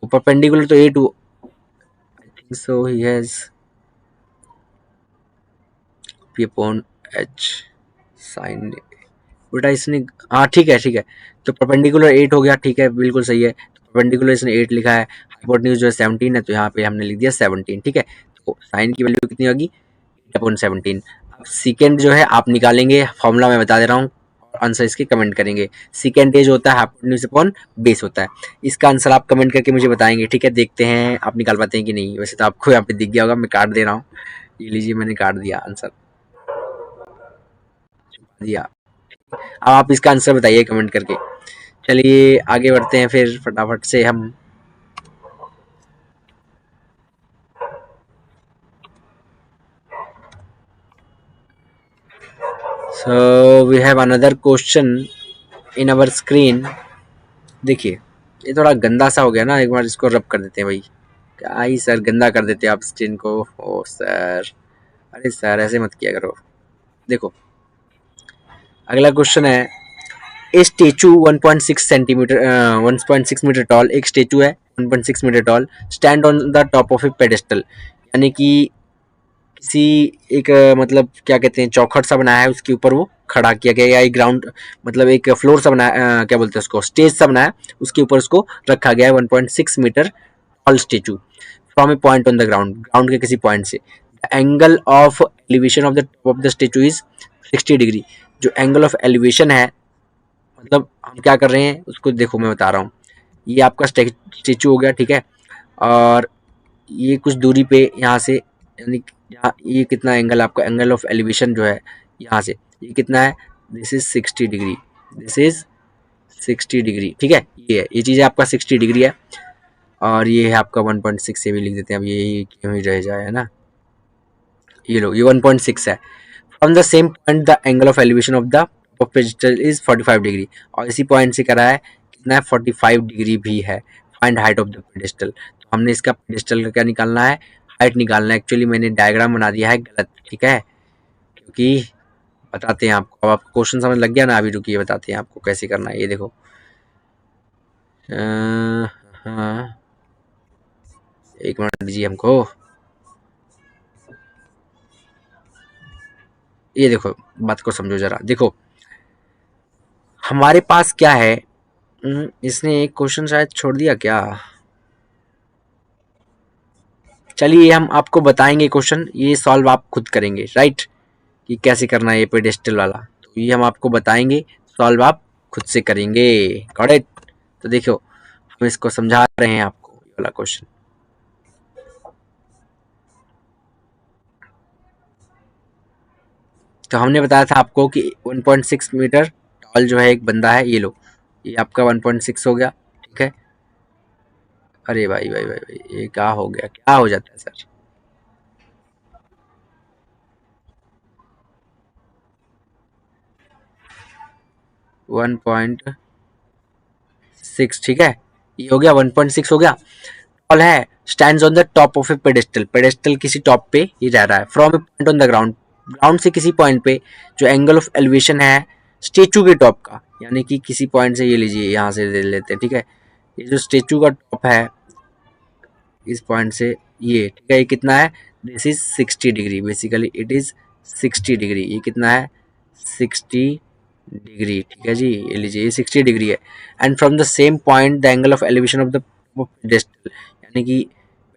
तो परपेंडिकुलर तो A two, I think so he has P upon H sine, बेटा इसने, हाँ ठीक है, ठीक है, तो परपेंडिकुलर 8 हो गया। ठीक है, बिल्कुल सही है, तो परपेंडिकुलर इसने 8 लिखा है, हाइपोटेन्यूज जो है 17 है, तो यहाँ पे हमने लिख दिया 17। ठीक है, तो साइन की वैल्यू कितनी होगी 8/17। अब सेकेंड जो है आप निकालेंगे, फॉर्मूला मैं बता दे रहा हूँ, आंसर इसके कमेंट करेंगे। सेकेंड ए जो होता है हाइपोटेन्यूज अपॉन बेस होता है। इसका आंसर आप कमेंट करके मुझे बताएंगे। ठीक है, देखते हैं आप निकाल पाते हैं कि नहीं। वैसे तो आपको यहाँ पे दिख गया होगा, मैं काट दे रहा हूँ, ये लीजिए मैंने काट दिया आंसर दिया। अब आप इसका आंसर बताइए कमेंट करके। चलिए आगे बढ़ते हैं फिर फटाफट से हम। So we have another question in our screen. देखिए ये थोड़ा गंदा सा हो गया ना, एक बार इसको रब कर देते हैं भाई। क्या ही सर गंदा कर देते हैं आप स्क्रीन को, ओ सर, अरे सर ऐसे मत किया करो। देखो अगला क्वेश्चन है, a statue 1.6 centimetre 1.6 metre tall, एक स्टेचू है 1.6 metre tall, stand on the top of a pedestal, यानी कि किसी एक मतलब क्या कहते हैं चौखट सा बनाया है, उसके ऊपर वो खड़ा किया गया, या एक ग्राउंड मतलब एक फ्लोर सा बनाया, क्या बोलते हैं उसको, स्टेज सा बनाया, उसके ऊपर उसको रखा गया है 1.6 metre tall statue from a point on the ground, ground के किसी पॉइंट से। Angle of elevation of the top of the statue is 60 degree. जो एंगल ऑफ एलिवेशन है, मतलब हम क्या कर रहे हैं उसको देखो मैं बता रहा हूँ। ये आपका स्टेचू हो गया, ठीक है, और ये कुछ दूरी पे यहाँ से, यानी यहाँ ये कितना एंगल, आपका एंगल ऑफ एलिवेशन जो है यहाँ से ये कितना है, this is 60 degree, this is 60 degree. ठीक है, ये चीज़ आपका 60 डिग्री है, और ये है आपका 1.6 से भी लिख देते हैं, अब ये क्यों ही रह जाए, है ना। ये लो ये 1.6 है। From the same point the angle of elevation of the pedestal is 45 degree, और इसी पॉइंट से करा है कितना है 45 डिग्री भी है। Find height of the pedestal, तो हमने इसका पेडिस्टल का क्या निकालना है, हाइट निकालना है। एक्चुअली मैंने डायग्राम बना दिया है गलत, ठीक है, क्योंकि बताते हैं आपको। अब आपको क्वेश्चन समझ लग गया ना, अभी रुकिए बताते हैं आपको कैसे करना है। ये देखो हाँ, एक मिनट दीजिए हमको। ये देखो बात को समझो जरा, देखो हमारे पास क्या है, इसने एक क्वेश्चन शायद छोड़ दिया क्या। चलिए हम आपको बताएंगे क्वेश्चन, ये सॉल्व आप खुद करेंगे, राइट, कि कैसे करना है ये पेडेस्टल वाला, तो ये हम आपको बताएंगे, सॉल्व आप खुद से करेंगे। Got it. तो देखो हम इसको समझा रहे हैं आपको, ये वाला क्वेश्चन। तो हमने बताया था आपको कि 1.6 मीटर टॉल जो है एक बंदा है, ये लो ये आपका 1.6 हो गया, ठीक है। अरे भाई भाई भाई भाई, ये क्या हो गया, क्या हो जाता है सर। 1.6, ठीक है, ये हो गया 1.6 हो गया। टॉल है, stands on the top of a pedestal, pedestal किसी टॉप पे ही रह रहा है, from a point on the ground, ground से किसी पॉइंट पे जो एंगल ऑफ एलिवेशन है स्टेचू के टॉप का, यानी कि किसी पॉइंट से, ये लीजिए यहाँ से ले लेते हैं, ठीक है, ये जो स्टेचू का टॉप है इस पॉइंट से, ये ठीक है, ये कितना है, this is 60 degree, basically it is 60 degree, ये कितना है 60 डिग्री, ठीक है जी, ये लीजिए ये 60 डिग्री है। And from the same point the angle of elevation of the pedestal, यानी कि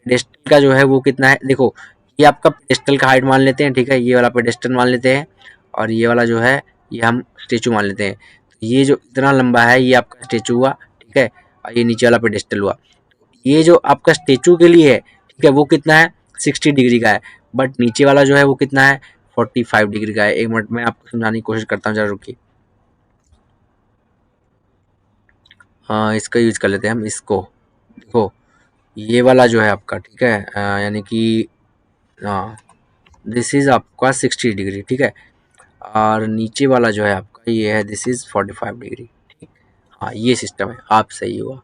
पेडेस्टल का जो है वो कितना है, देखो ये आपका पेडेस्टल का हाइट मान लेते हैं, ठीक है, ये वाला पेडेस्टल मान लेते हैं, और ये वाला जो है ये हम स्टेचू मान लेते हैं। तो ये जो इतना लंबा है ये आपका स्टेचू हुआ, ठीक है, और ये नीचे वाला पेडेस्टल हुआ। ये जो आपका स्टेचू के लिए है, ठीक है, वो कितना है 60 डिग्री का है, बट नीचे वाला जो है वो कितना है 45 डिग्री का है। एक मिनट में आपको समझाने की कोशिश करता हूँ, जरा रुकिए। हाँ, इसका यूज कर लेते हैं हम, इसको देखो, ये वाला जो है आपका, ठीक है, यानी कि हाँ दिस इज आपका 60 डिग्री, ठीक है, और नीचे वाला जो है आपका ये है दिस इज 45 डिग्री, ठीक। हाँ ये सिस्टम है, आप सही हुआ,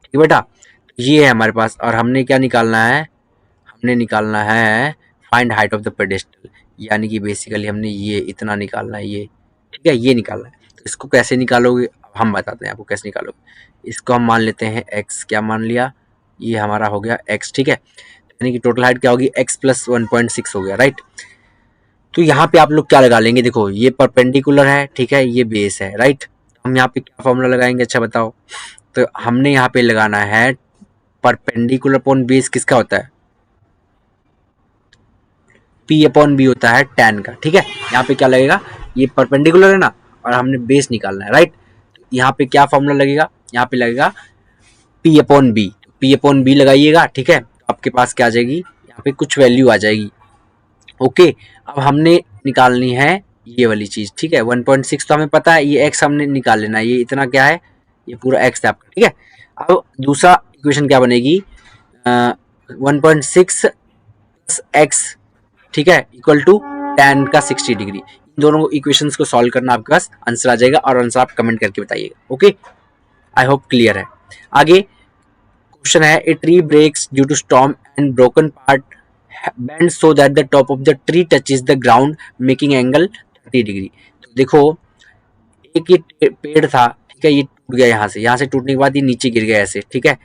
ठीक बेटा। ये है हमारे पास, और हमने क्या निकालना है, हमने निकालना है find height of the pedestal, यानी कि बेसिकली हमने ये इतना निकालना है, ये ठीक है, ये निकालना है। तो इसको कैसे निकालोगे, हम बताते हैं आपको कैसे निकालोगे। इसको हम मान लेते हैं x, क्या मान लिया, ये हमारा हो गया x, ठीक है, यानी कि टोटल हाइट क्या होगी x प्लस 1.6 हो गया, राइट। तो यहाँ पे आप लोग क्या लगा लेंगे, देखो ये परपेंडिकुलर है, ठीक है, ये बेस है, राइट। हम यहाँ पे क्या फॉर्मूला लगाएंगे, अच्छा बताओ। तो हमने यहाँ पे लगाना है परपेंडिकुलर अपॉन बेस, किसका होता है, P अपॉन बी होता है tan का, ठीक है। यहाँ पे क्या लगेगा, ये परपेंडिकुलर है ना, और हमने बेस निकालना है, राइट। यहाँ पे क्या फॉर्मूला लगेगा, यहाँ पे लगेगा P upon B, P upon B लगाइएगा, ठीक है, आपके पास क्या आ जाएगी, यहाँ पे कुछ वैल्यू आ जाएगी, ओके। अब हमने निकालनी है ये वाली चीज, ठीक है, 1.6 तो हमें पता है, ये x हमने निकाल लेना है, ये इतना क्या है, ये पूरा x है आपका, ठीक है। अब दूसरा इक्वेशन क्या बनेगी, 1.6 प्लस एक्स, ठीक है, इक्वल टू tan का 60 डिग्री। इन दोनों इक्वेशंस को सॉल्व करना, आपके पास आंसर आ जाएगा, और आंसर आप कमेंट करके बताइएगा, ओके। आई होप क्लियर है। आगे क्वेश्चन है, a tree breaks due to storm and broken part bend so that the top of the tree touches the ground making angle 30 degree. तो देखो एक ये पेड़ था, ठीक है, ये टूट गया, यहाँ से टूटने के बाद ये नीचे गिर गया ऐसे, ठीक है,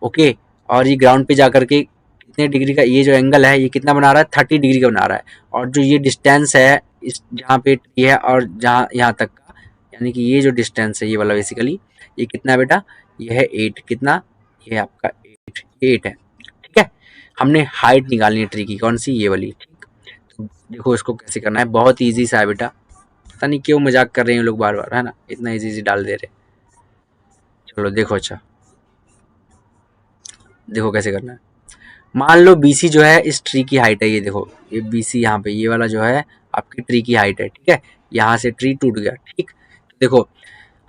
ओके। और ये ग्राउंड पे जाकर के कितने डिग्री का, ये जो एंगल है ये कितना बना रहा है 30 डिग्री का बना रहा है। और जो ये डिस्टेंस है इस जहाँ पे ट्री है और जहाँ यहाँ तक का, यानी कि ये जो डिस्टेंस है ये वाला बेसिकली ये कितना है बेटा, ये है 8, कितना, ये आपका 8 है, ठीक है। हमने हाइट निकालनी है ट्री की, कौन सी, ये वाली, ठीक। तो देखो इसको कैसे करना है, बहुत ईजी सा है बेटा, पता नहीं क्यों मजाक कर रहे हैं लोग बार बार, है ना, इतना ईजी डाल दे रहे। चलो देखो, अच्छा देखो कैसे करना है। मान लो BC जो है इस ट्री की हाइट है, ये देखो ये BC यहाँ पे ये वाला जो है आपकी ट्री की हाइट है, ठीक है, यहाँ से ट्री टूट गया, ठीक। देखो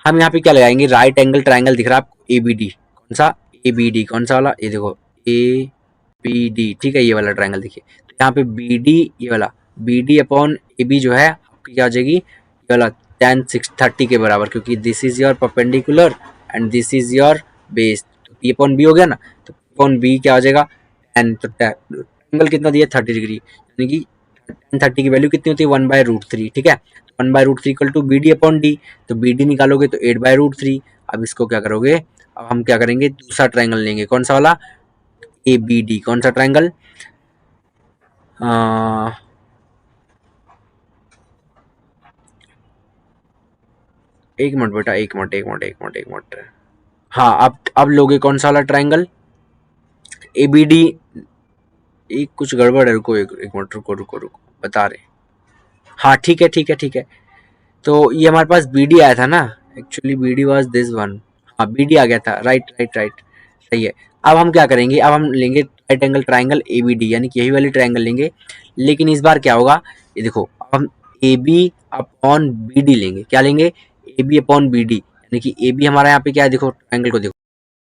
हम यहाँ पे क्या लगाएंगे, राइट एंगल ट्राइंगल दिख रहा है आपको ABD, कौन सा ABD, कौन सा वाला, ये देखो ABD, ठीक है, ये वाला ट्राइंगल देखिए। तो यहाँ पे BD, ये वाला BD अपॉन AB जो है आपकी क्या हो जाएगी, ये वाला tan 630 के बराबर, क्योंकि this is your perpendicular and this is your base, तो P अपॉन B हो गया ना, तो P अपॉन B क्या हो जाएगा tan, तो एंगल कितना दिया 30 डिग्री, यानी कि tan 30 की वैल्यू कितनी होती है 1/√3, ठीक है, 1/√3 equal to BD upon D, तो BD निकालोगे तो 8/√3। अब इसको क्या करोगे, अब हम क्या करेंगे, दूसरा ट्राइंगल लेंगे, कौन सा वाला ABD, कौन सा ट्राइंगल, एक मिनट बेटा, एक मिनट। हाँ अब लोगे कौन सा वाला ट्राइंगल ABD, एक कुछ गड़बड़ है, रुको एक मिनट, रुको बता रहे। हाँ ठीक है। तो ये हमारे पास BD आया था ना, actually BD was this one, हाँ BD आ गया था, राइट, सही है। अब हम क्या करेंगे, अब हम लेंगे राइट एंगल ट्राइंगल ABD, यानी कि यही वाली ट्राइंगल लेंगे, लेकिन इस बार क्या होगा, ये देखो अब हम AB अपॉन BD लेंगे, क्या लेंगे AB अपॉन BD, यानी कि AB हमारा यहाँ पे क्या है, देखो ट्राइंगल को देखो,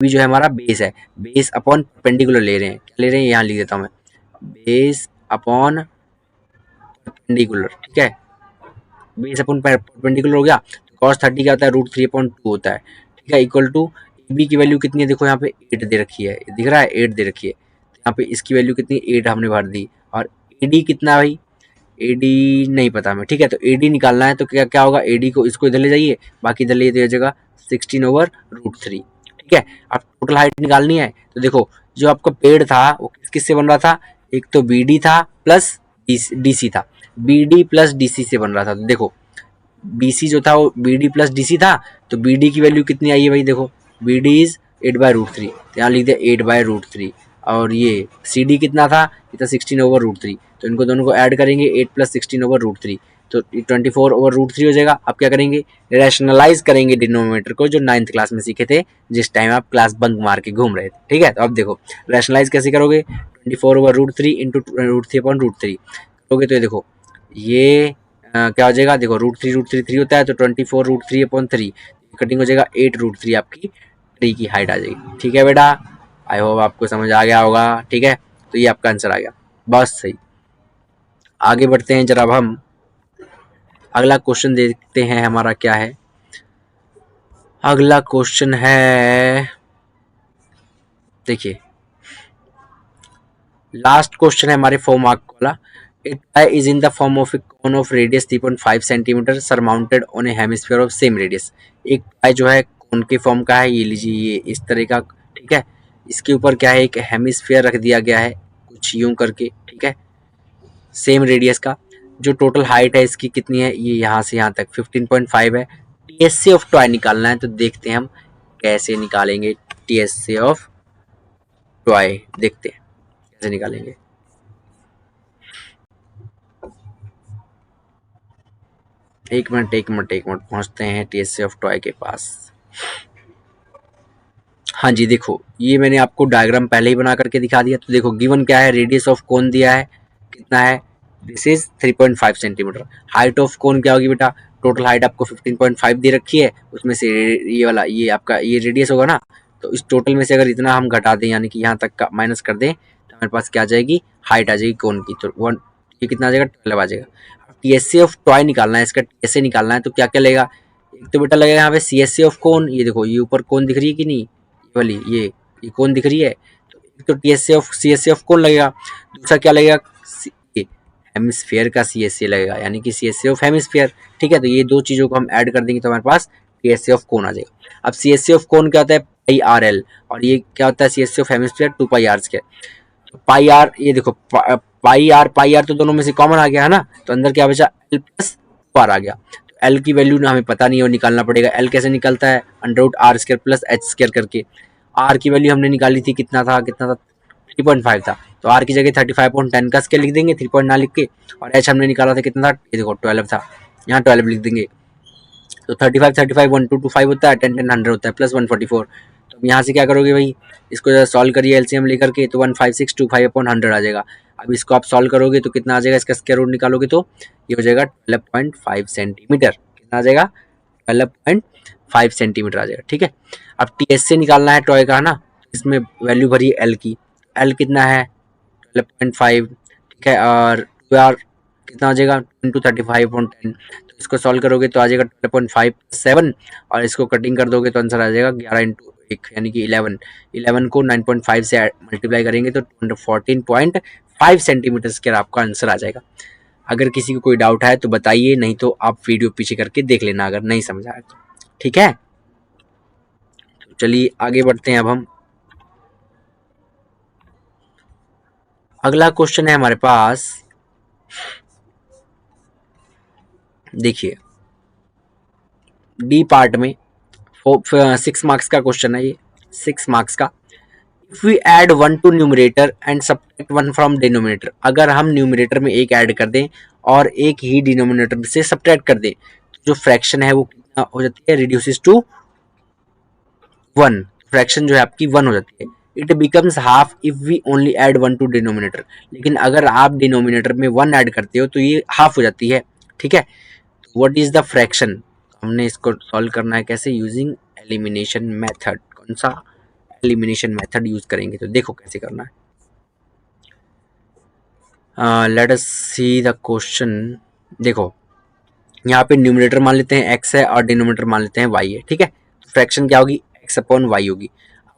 B जो है हमारा बेस है, बेस अपॉन परपेंडिकुलर ले रहे हैं, क्या ले रहे हैं, यहाँ लिख देता हूँ मैं, बेस अपॉन परपेंडिकुलर, ठीक है, बेस अपॉन परपेंडिकुलर हो गया। तो cos 30 क्या होता है, √3/2 होता है, ठीक है, इक्वल टू AB की वैल्यू कितनी है, देखो यहाँ पे 8 दे रखी है, दिख रहा है 8 दे रखी है, तो यहाँ पे इसकी वैल्यू कितनी 8 हमने भर दी, और AD कितना भाई, AD नहीं पता हमें, ठीक है। तो AD निकालना है तो क्या क्या होगा, AD को इसको इधर ले जाइए, बाकी इधर ले जाइएगा 16/√3, ठीक है। अब टोटल हाइट निकालनी है तो देखो जो आपका पेड़ था वो किससे बन रहा था, एक तो BD था प्लस DC था, BD प्लस DC से बन रहा था। तो देखो BC जो था वो BD प्लस DC था, तो BD की वैल्यू कितनी आई है भाई, देखो BD इज 8/√3, तो यहाँ लिख दिया 8/√3। और ये CD कितना था, ये था 16/√3, तो इनको दोनों को ऐड करेंगे 8 प्लस 16/√3, तो 24/√3 हो जाएगा। अब क्या करेंगे, रैशनलाइज करेंगे डिनोमिनेटर को, जो 9th क्लास में सीखे थे जिस टाइम आप क्लास बंक मार के घूम रहे थे, ठीक है। तो अब देखो रैशनलाइज कैसे करोगे, 24/√3 इंटू √3/√3 करोगे तो ये देखो ये क्या हो जाएगा, देखो √3 होता है तो 24√3/3 कटिंग हो जाएगा 8√3, आपकी ट्री की हाइट आ जाएगी, ठीक है बेटा। आई होप आपको समझ आ गया होगा, ठीक है। तो ये आपका आंसर आ गया, बस सही। आगे बढ़ते हैं जरा, अब हम अगला क्वेश्चन देखते हैं हमारा क्या है। अगला क्वेश्चन है, देखिए लास्ट क्वेश्चन है हमारे 4 मार्क वाला। It is in the form of A cone of radius 3.5 centimetre surmounted on A hemisphere of same radius. एक पाई जो है कोन के फॉर्म का है, ये लीजिए ये इस तरह का, ठीक है। इसके ऊपर क्या है, एक हेमिस्फीयर रख दिया गया है कुछ यूं करके, ठीक है, सेम रेडियस का। जो टोटल हाइट है इसकी कितनी है, ये यहाँ से यहाँ तक 15.5 है। TSA ऑफ टॉय निकालना है, तो देखते हैं हम कैसे निकालेंगे TSA ऑफ टॉय, देखते हैं कैसे निकालेंगे। एक मिनट पहुंचते हैं TSA ऑफ टॉय के पास। हाँ जी, देखो ये मैंने आपको डायग्राम पहले ही बना करके दिखा दिया। तो देखो गिवन क्या है, रेडियस ऑफ कोन दिया है कितना है, this is 3.5 centimetre. Height of cone क्या होगी बेटा, टोटल हाइट आपको 15.5 दे रखी है, उसमें से ये वाला ये आपका ये रेडियस होगा ना, तो इस टोटल में से अगर इतना हम घटा दें यानी कि यहाँ तक का माइनस कर दें तो हमारे पास क्या आ जाएगी, हाइट आ जाएगी कोन की। तो वन ये कितना आ जाएगा, 12 आ जाएगा। TSA ऑफ टॉय निकालना है, इसका TSA निकालना है तो क्या क्या लगेगा, एक तो बेटा लगेगा यहाँ पे CSA ऑफ कोन, ये देखो ये ऊपर कोन दिख रही है कि नहीं, वाली ये कौन दिख रही है, तो एक तो TSA ऑफ CSA ऑफ कौन लगेगा, दूसरा क्या लगेगा, हेमिस्फीयर का CSA लगेगा, यानी कि CSA ऑफ हेमिस्फीयर, ठीक है। तो ये दो चीजों को हम ऐड कर देंगे तो हमारे पास TSA ऑफ कोन आ जाएगा। अब CSA ऑफ कोन क्या होता है, पाई RL, और ये क्या होता है CSA of hemisphere 2πr²। Pi r, ये देखो पाई आर तो दोनों में से कॉमन आ गया है ना, तो अंदर क्या बचा, L प्लस आर आ गया। एल की वैल्यू ना हमें पता नहीं है, वो निकालना पड़ेगा। एल कैसे निकलता है, √r² प्लस h² करके। आर की वैल्यू हमने निकाली थी, कितना था 3.5 था, तो आर की जगह 35.10 का स्केल लिख देंगे, 3 पॉइंट ना लिख के। और एच हमने निकाला था कितना था, ये देखो 12 था, यहाँ 12 लिख देंगे। तो 35 1225 होता है, 10 100 होता है, प्लस 144। तो यहाँ से क्या करोगे भाई, इसको जरा सॉल्व करिए एलसीएम लेकर के, तो 15625/100 आ जाएगा। अब इसको आप सॉल्व करोगे तो कितना आ जाएगा, इसका स्क्वायर रूट निकालोगे तो ये हो जाएगा 12.5 सेंटीमीटर। कितना आ जाएगा, 12.5 सेंटीमीटर आ जाएगा, ठीक है। अब TSA निकालना है टॉय का ना, इसमें वैल्यू भरी है एल की, एल कितना है 12.5, ठीक है। और आर कितना आ जाएगा, 35.10, तो इसको सॉल्व करोगे तो आ जाएगा 12.5 और इसको कटिंग कर दोगे तो आंसर आ जाएगा 11 × 1 यानी कि 11 को 9.5 से मल्टीप्लाई करेंगे तो 14.5 सेंटीमीटर स्क्वायर आपका आंसर आ जाएगा। अगर किसी को कोई डाउट है तो बताइए, नहीं तो आप वीडियो पीछे करके देख लेना अगर नहीं समझ आया तो, ठीक है। तो चलिए आगे बढ़ते हैं। अब हम अगला क्वेश्चन है हमारे पास, देखिए डी पार्ट में 6 मार्क्स का क्वेश्चन है ये, 6 मार्क्स का। If we add 1 to numerator and subtract 1 from denominator, अगर हम न्यूमरेटर में एक ऐड कर दें और एक ही डिनोमिनेटर से सब्ट्रैक्ट कर दें तो जो फ्रैक्शन है वो कितना हो जाती है, रिड्यूसेस टू 1। फ्रैक्शन जो है आपकी 1 हो जाती है। It becomes half if we only add 1 to denominator, लेकिन अगर आप डिनोमिनेटर में 1 ऐड करते हो तो ये हाफ हो जाती है, ठीक है। व्हाट इज द फ्रैक्शन, हमने इसको सॉल्व करना है कैसे, यूजिंग एलिमिनेशन मेथड। कौन सा एलिमिनेशन मेथड यूज करेंगे, तो देखो कैसे करना है। Let us see the question. देखो यहाँ पे न्यूमरेटर मान लेते हैं x है और डिनोमिनेटर मान लेते हैं y है, ठीक है। फ्रैक्शन क्या होगी, x/y होगी।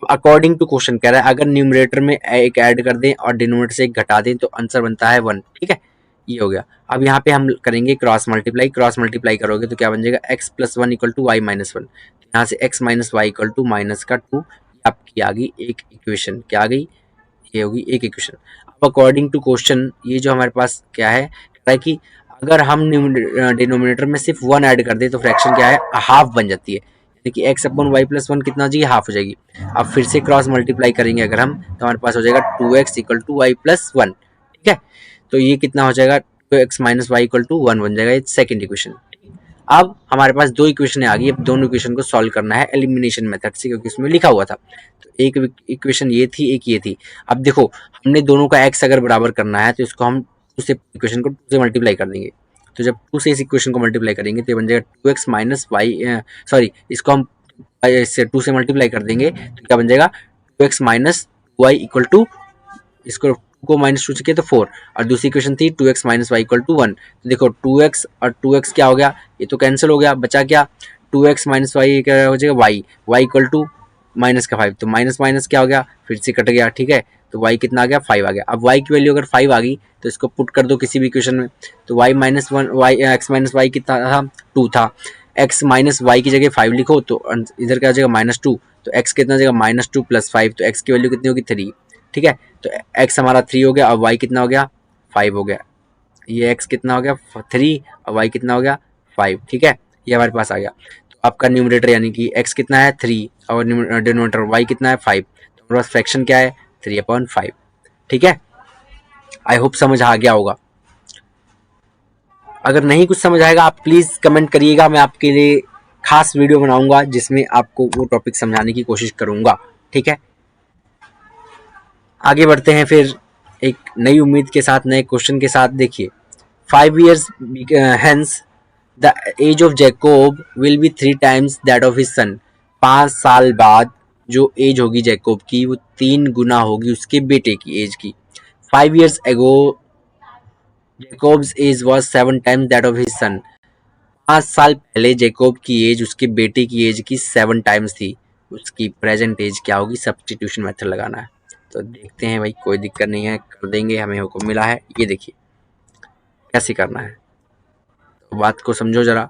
अकॉर्डिंग टू क्वेश्चन कह रहा है अगर न्यूमरेटर में एक ऐड कर दें और डिनोमिनेटर से एक घटा दें तो आंसर बनता है 1, ठीक है। ये हो गया। अब यहाँ पे हम करेंगे क्रॉस मल्टीप्लाई, क्रॉस मल्टीप्लाई करोगे तो क्या बन जाएगा, x plus one equal to y minus one, यहाँ से x minus y equal to minus का टू, आपकी आ गई एक इक्वेशन। क्या आ गई, ये होगी एक इक्वेशन। अब अकॉर्डिंग टू क्वेश्चन ये जो हमारे पास क्या है, कह रहा है कि अगर हम डिनोमिनेटर में सिर्फ वन ऐड कर दे तो फ्रैक्शन क्या है, हाफ बन जाती है, यानी कि x upon y plus one कितना हो जाएगी, हाफ हो जाएगी। अब फिर से क्रॉस मल्टीप्लाई करेंगे अगर हम, तो हमारे पास हो जाएगा two x equal to y plus one. ठीक है, तो ये कितना हो जाएगा, two x minus y equal to one बन जाएगा, ये सेकेंड इक्वेशन। अब हमारे पास दो इक्वेशन आ गई, अब दोनों इक्वेशन को सॉल्व करना है एलिमिनेशन मेथड से, क्योंकि इसमें लिखा हुआ था। तो एक इक्वेशन ये थी, एक ये थी। अब देखो हमने दोनों का एक्स अगर बराबर करना है तो इसको हम टू से इक्वेशन को टू से मल्टीप्लाई कर देंगे। तो जब टू से इस इक्वेशन को मल्टीप्लाई करेंगे तो ये बन जाएगा two x minus y, sorry इसको हम इससे टू से मल्टीप्लाई कर देंगे तो क्या बन जाएगा, two x minus y equal to, इसको को माइनस टू से किया तो फोर, और दूसरी इक्वेशन थी two x minus y equal to one. तो देखो टू एक्स और टू एक्स क्या हो गया, ये तो कैंसिल हो गया, बचा क्या, टू एक्स माइनस वाई क्या हो जाएगा, y, y equal to minus का फाइव, तो माइनस माइनस क्या हो गया, फिर से कट गया। ठीक है, तो वाई कितना आ गया, फाइव आ गया। अब वाई की वैल्यू अगर फाइव आ गई तो इसको पुट कर दो किसी भी इक्वेशन में, तो y minus one, y x minus y कितना था, टू था, एक्स माइनस वाई की जगह फाइव लिखो तो इधर क्या हो जाएगा, माइनस टू, तो एक्स कितना हो जाएगा, माइनस टू प्लस फाइव, तो एक्स की वैल्यू कितनी होगी, थ्री। ठीक है, तो एक्स हमारा थ्री हो गया, अब वाई कितना हो गया, फाइव हो गया। ये एक्स कितना हो गया, थ्री, और वाई कितना हो गया, फाइव। ठीक है, ये हमारे पास आ गया। तो आपका न्यूमरेटर यानी कि एक्स कितना है, थ्री, और डिनोमिनेटर वाई कितना है, फाइव। तो हमारे पास फ्रैक्शन क्या है, थ्री अपॉन फाइव। ठीक है, आई होप समझ आ गया होगा। अगर नहीं कुछ समझ आएगा आप प्लीज़ कमेंट करिएगा, मैं आपके लिए खास वीडियो बनाऊंगा जिसमें आपको वो टॉपिक समझाने की कोशिश करूंगा। ठीक है, आगे बढ़ते हैं फिर एक नई उम्मीद के साथ, नए क्वेश्चन के साथ। देखिए, 5 years hence the age of Jacob will be 3 times that of his son। 5 साल बाद जो एज होगी जैकोब की वो 3 गुना होगी उसके बेटे की एज की। 5 years ago Jacob's age was 7 times that of his son। 5 साल पहले जैकोब की एज उसके बेटे की एज की 7 टाइम्स थी, उसकी प्रेजेंट एज क्या होगी, सब्स्टिट्यूशन मेथड लगाना है। तो देखते हैं भाई, कोई दिक्कत नहीं है, कर देंगे, हमें हुक्म मिला है। ये देखिए कैसे करना है, तो बात को समझो जरा।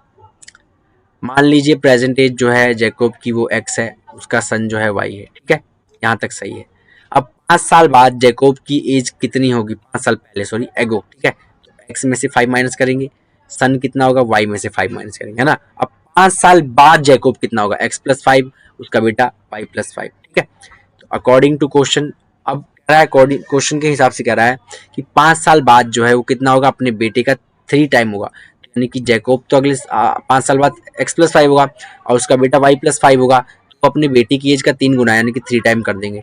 मान लीजिए प्रेजेंट एज जो है जैकोब की वो एक्स है, उसका सन जो है वाई है। ठीक है, यहाँ तक सही है। अब 5 साल बाद जैकोब की एज कितनी होगी, 5 साल पहले, सॉरी एगो। ठीक है, तो एक्स में से 5 माइनस करेंगे, सन कितना होगा, वाई में से 5 माइनस करेंगे, है ना। अब 5 साल बाद जैकोब कितना होगा, एक्स प्लस फाइव, उसका बेटा वाई प्लस फाइव। ठीक है, तो अकॉर्डिंग टू क्वेश्चन, अब कह रहा है अकॉर्डिंग क्वेश्चन के हिसाब से कह रहा है कि 5 साल बाद जो है वो कितना होगा, अपने बेटे का 3 टाइम होगा, यानी कि जैकोब तो अगले 5 साल बाद एक्स प्लस फाइव होगा और उसका बेटा वाई प्लस फाइव होगा, तो अपनी बेटी की एज का 3 गुना यानी कि 3 टाइम कर देंगे।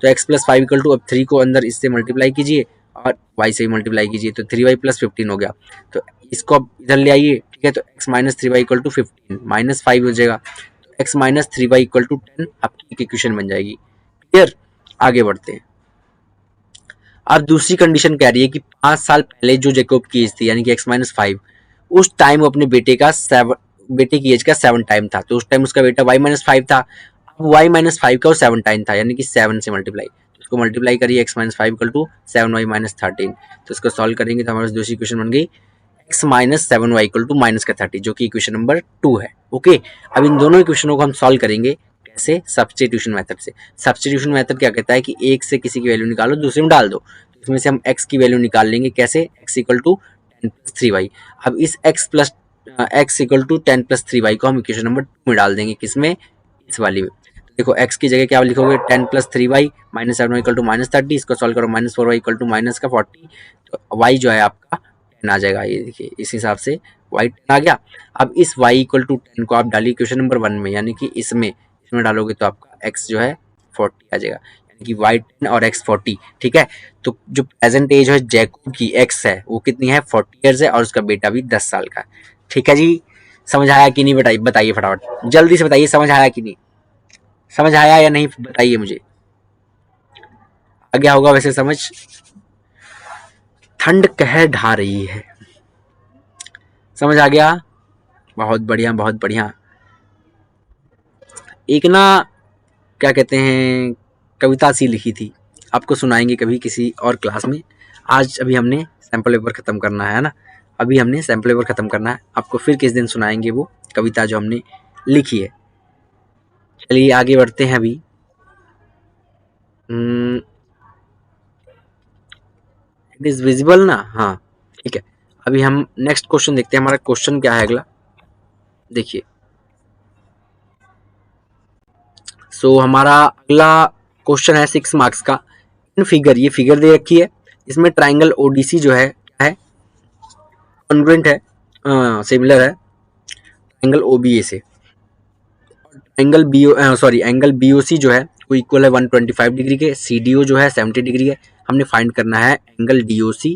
तो x plus five equal to, अब थ्री को अंदर इससे मल्टीप्लाई कीजिए और वाई से भी मल्टीप्लाई कीजिए, तो थ्री वाई प्लस 15 हो गया। तो इसको अब इधर ले आइए। ठीक है, तो x minus three y equal to 15 minus five हो जाएगा, तो x minus three y equal to 10 आपकी इक्वेशन बन जाएगी। क्लियर, आगे बढ़ते हैं। अब दूसरी कंडीशन कह रही है कि 5 साल पहले जो जैकोब की एज थी यानी कि एक्स माइनस फाइव, उस टाइम अपने बेटे की एज का 7 टाइम था, तो उस टाइम उसका बेटा वाई माइनस फाइव था। अब वाई माइनस फाइव का वो 7 टाइम था यानी कि 7 से मल्टीप्लाई, तो उसको मल्टीप्लाई करिए, x minus five equal to 7y-13। तो इसको सॉल्व करेंगे तो हमारे पास दूसरी इक्वेशन बन गई x minus 7y equal to minus का 30, जो कि इक्वेशन नंबर 2 है। ओके, अब इन दोनों इक्वेशनों को हम सॉल्व करेंगे कैसे, सब्स्टिट्यूशन मेथड से। सब्स्टिट्यूशन मेथड क्या कहता है कि एक से किसी की वैल्यू निकालो, दूसरे में डाल दो, तो इसमें से हम x की वैल्यू निकाल लेंगे कैसे, x equal to 10 plus three y. अब इस x equal to 10 plus three y को हम इक्वेशन नंबर 2 में डाल देंगे, किसमें, इस वाली में। तो देखो x की जगह क्या लिखोगे, 10 plus three y minus 7 y equal to minus 30, इसको सॉल्व करो, minus 4 y equal to minus का 40, तो y जो है आपका 10 आ जाएगा। ये देखिए इस हिसाब से y 10 आ गया। अब इस y इक्वल टू 10 को आप डालिए क्वेश्चन नंबर 1 में, यानी कि इसमें डालोगे तो आपका x जो है 40 आ जाएगा, यानी कि y 10 और x 40। ठीक है, तो जो प्रेजेंट एज है जैकोब की x है वो कितनी है, 40 ईयर्स है, और उसका बेटा भी 10 साल का है। ठीक है जी, समझ आया कि नहीं, बताइए फटाफट, जल्दी से बताइए, समझ आया कि नहीं, समझ आया या नहीं बताइए मुझे। आ गया होगा वैसे समझ, ठंड कहर ढा रही है, समझ आ गया, बहुत बढ़िया बहुत बढ़िया। एक ना क्या कहते हैं, कविता सी लिखी थी, आपको सुनाएंगे कभी किसी और क्लास में, आज अभी हमने सैम्पल पेपर ख़त्म करना है ना। अभी हमने सैम्पल पेपर ख़त्म करना है, आपको फिर किस दिन सुनाएंगे वो कविता जो हमने लिखी है। चलिए आगे बढ़ते हैं अभी। इट इज़ विजिबल ना, हाँ ठीक है। अभी हम नेक्स्ट क्वेश्चन देखते हैं, हमारा क्वेश्चन क्या है अगला, देखिए। सो हमारा अगला क्वेश्चन है 6 मार्क्स का। इन फिगर, ये फिगर दे रखी है, इसमें ट्राइंगल ओडीसी जो है क्या है, कॉन्ग्रुएंट है, सिमिलर है एंगल ओबीए से। एंगल एंगल बीओसी जो है वो इक्वल है 125 डिग्री के, सीडीओ जो है 70 डिग्री है। हमने फाइंड करना है एंगल डीओसी,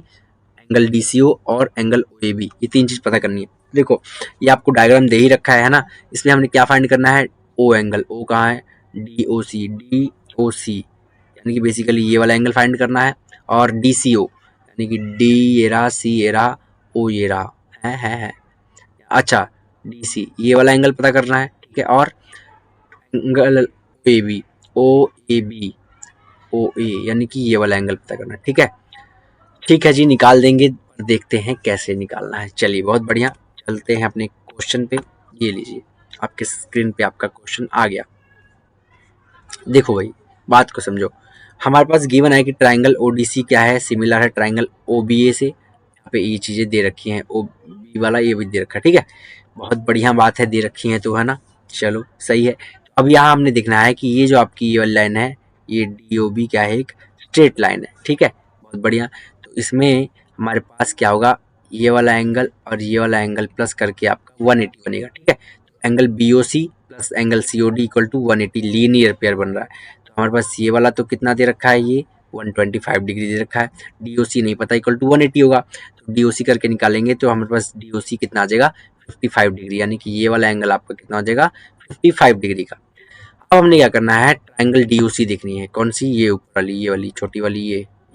एंगल डीसीओ और एंगल ओएबी, ये तीन चीज पता करनी है। देखो ये आपको डायग्राम दे ही रखा है ना, इसमें हमने क्या फाइंड करना है, ओ एंगल, ओ कहाँ है, डीओसी, डीओसी यानी कि बेसिकली ये वाला एंगल फाइंड करना है, और डीसीओ यानी कि डी ये रहा, सी ये रहा, ओ ये रहा, है अच्छा, डीसी ये वाला एंगल पता करना है, ठीक है। और angle A B, O A B, O A यानी कि ये वाला एंगल पता करना है, ठीक है। ठीक है जी, निकाल देंगे, देखते हैं कैसे निकालना है। चलिए बहुत बढ़िया, चलते हैं अपने क्वेश्चन पे। ये लीजिए आपके स्क्रीन पे आपका क्वेश्चन आ गया। देखो भाई बात को समझो, हमारे पास गिवन है कि ट्राइंगल ओडीसी क्या है, सिमिलर है ट्राइंगल ओबीए से। यहाँ पे ये चीजें दे रखी हैं, ओ बी वाला ये भी दे रखा है, ठीक है। बहुत बढ़िया बात है, दे रखी है तो, है ना। चलो सही है। अब यहाँ हमने देखना है कि ये जो आपकी ये वाली लाइन है, ये डी ओ बी क्या है, एक स्ट्रेट लाइन है, ठीक है। बहुत बढ़िया। तो इसमें हमारे पास क्या होगा, ये वाला एंगल और ये वाला एंगल प्लस करके आपका 180 बनेगा, ठीक है। Angle B O C plus angle C O D equal to 180, linear pair बन रहा है। तो हमारे पास ये वाला तो कितना दे रखा है, ये 125 डिग्री दे रखा है। डी ओ सी नहीं पता, इक्वल टू 180 होगा, तो डी ओ सी करके निकालेंगे तो हमारे पास डी ओ सी कितना आ जाएगा, 55 डिग्री, यानी कि ये वाला एंगल आपका कितना हो जाएगा, 55 डिग्री का। अब हमने क्या करना है, ट्राइंगल डी ओ सी देखनी है, कौन सी, ये ऊपर वाली, ये वाली छोटी वाली,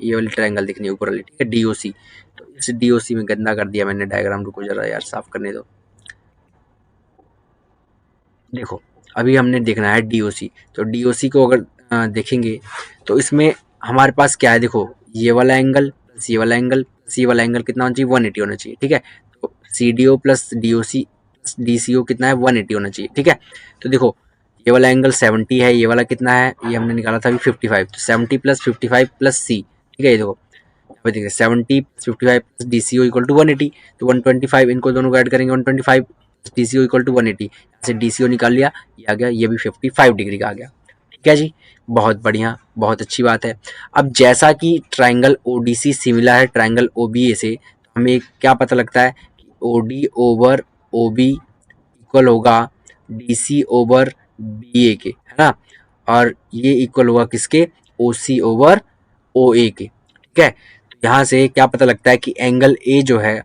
ये वाली ट्राइंगल देखनी है ऊपर वाली, ठीक है, डी ओ सी। तो इस डी ओ सी में गंदा कर दिया मैंने डायग्राम, रुको जरा यार साफ करने दो। देखो अभी हमने देखना है डीओसी, तो डीओसी को अगर देखेंगे तो इसमें हमारे पास क्या है, देखो ये वाला एंगल प्लस ये वाला एंगल प्लस ये वाला एंगल कितना होना चाहिए, 180 होना चाहिए, ठीक है। तो C D O plus D O C plus D C O कितना है, 180 होना चाहिए, ठीक है। तो देखो ये वाला एंगल 70 है, ये वाला कितना है, ये हमने निकाला था अभी 55, तो 70 प्लस 55 प्लस सी, ठीक है। ये देखो यहाँ पे देखिए 70 plus 55 plus D C O equal to 180, तो 125 इनको दोनों को ऐड करेंगे 125, D C O equal to 180, यहाँ से डी सी ओ निकाल लिया, ये आ गया, ये भी 55 डिग्री का आ गया, ठीक है जी। बहुत बढ़िया, बहुत अच्छी बात है। अब जैसा कि ट्राइंगल ओडीसी सिमिलर है ट्राइंगल ओबीए से, हमें क्या पता लगता है कि ओडी ओवर ओबी इक्वल होगा डीसी ओवर बीए के, है ना। और ये इक्वल होगा किसके, ओसी ओवर ओए के, ठीक है। यहाँ से क्या पता लगता है कि एंगल ए जो है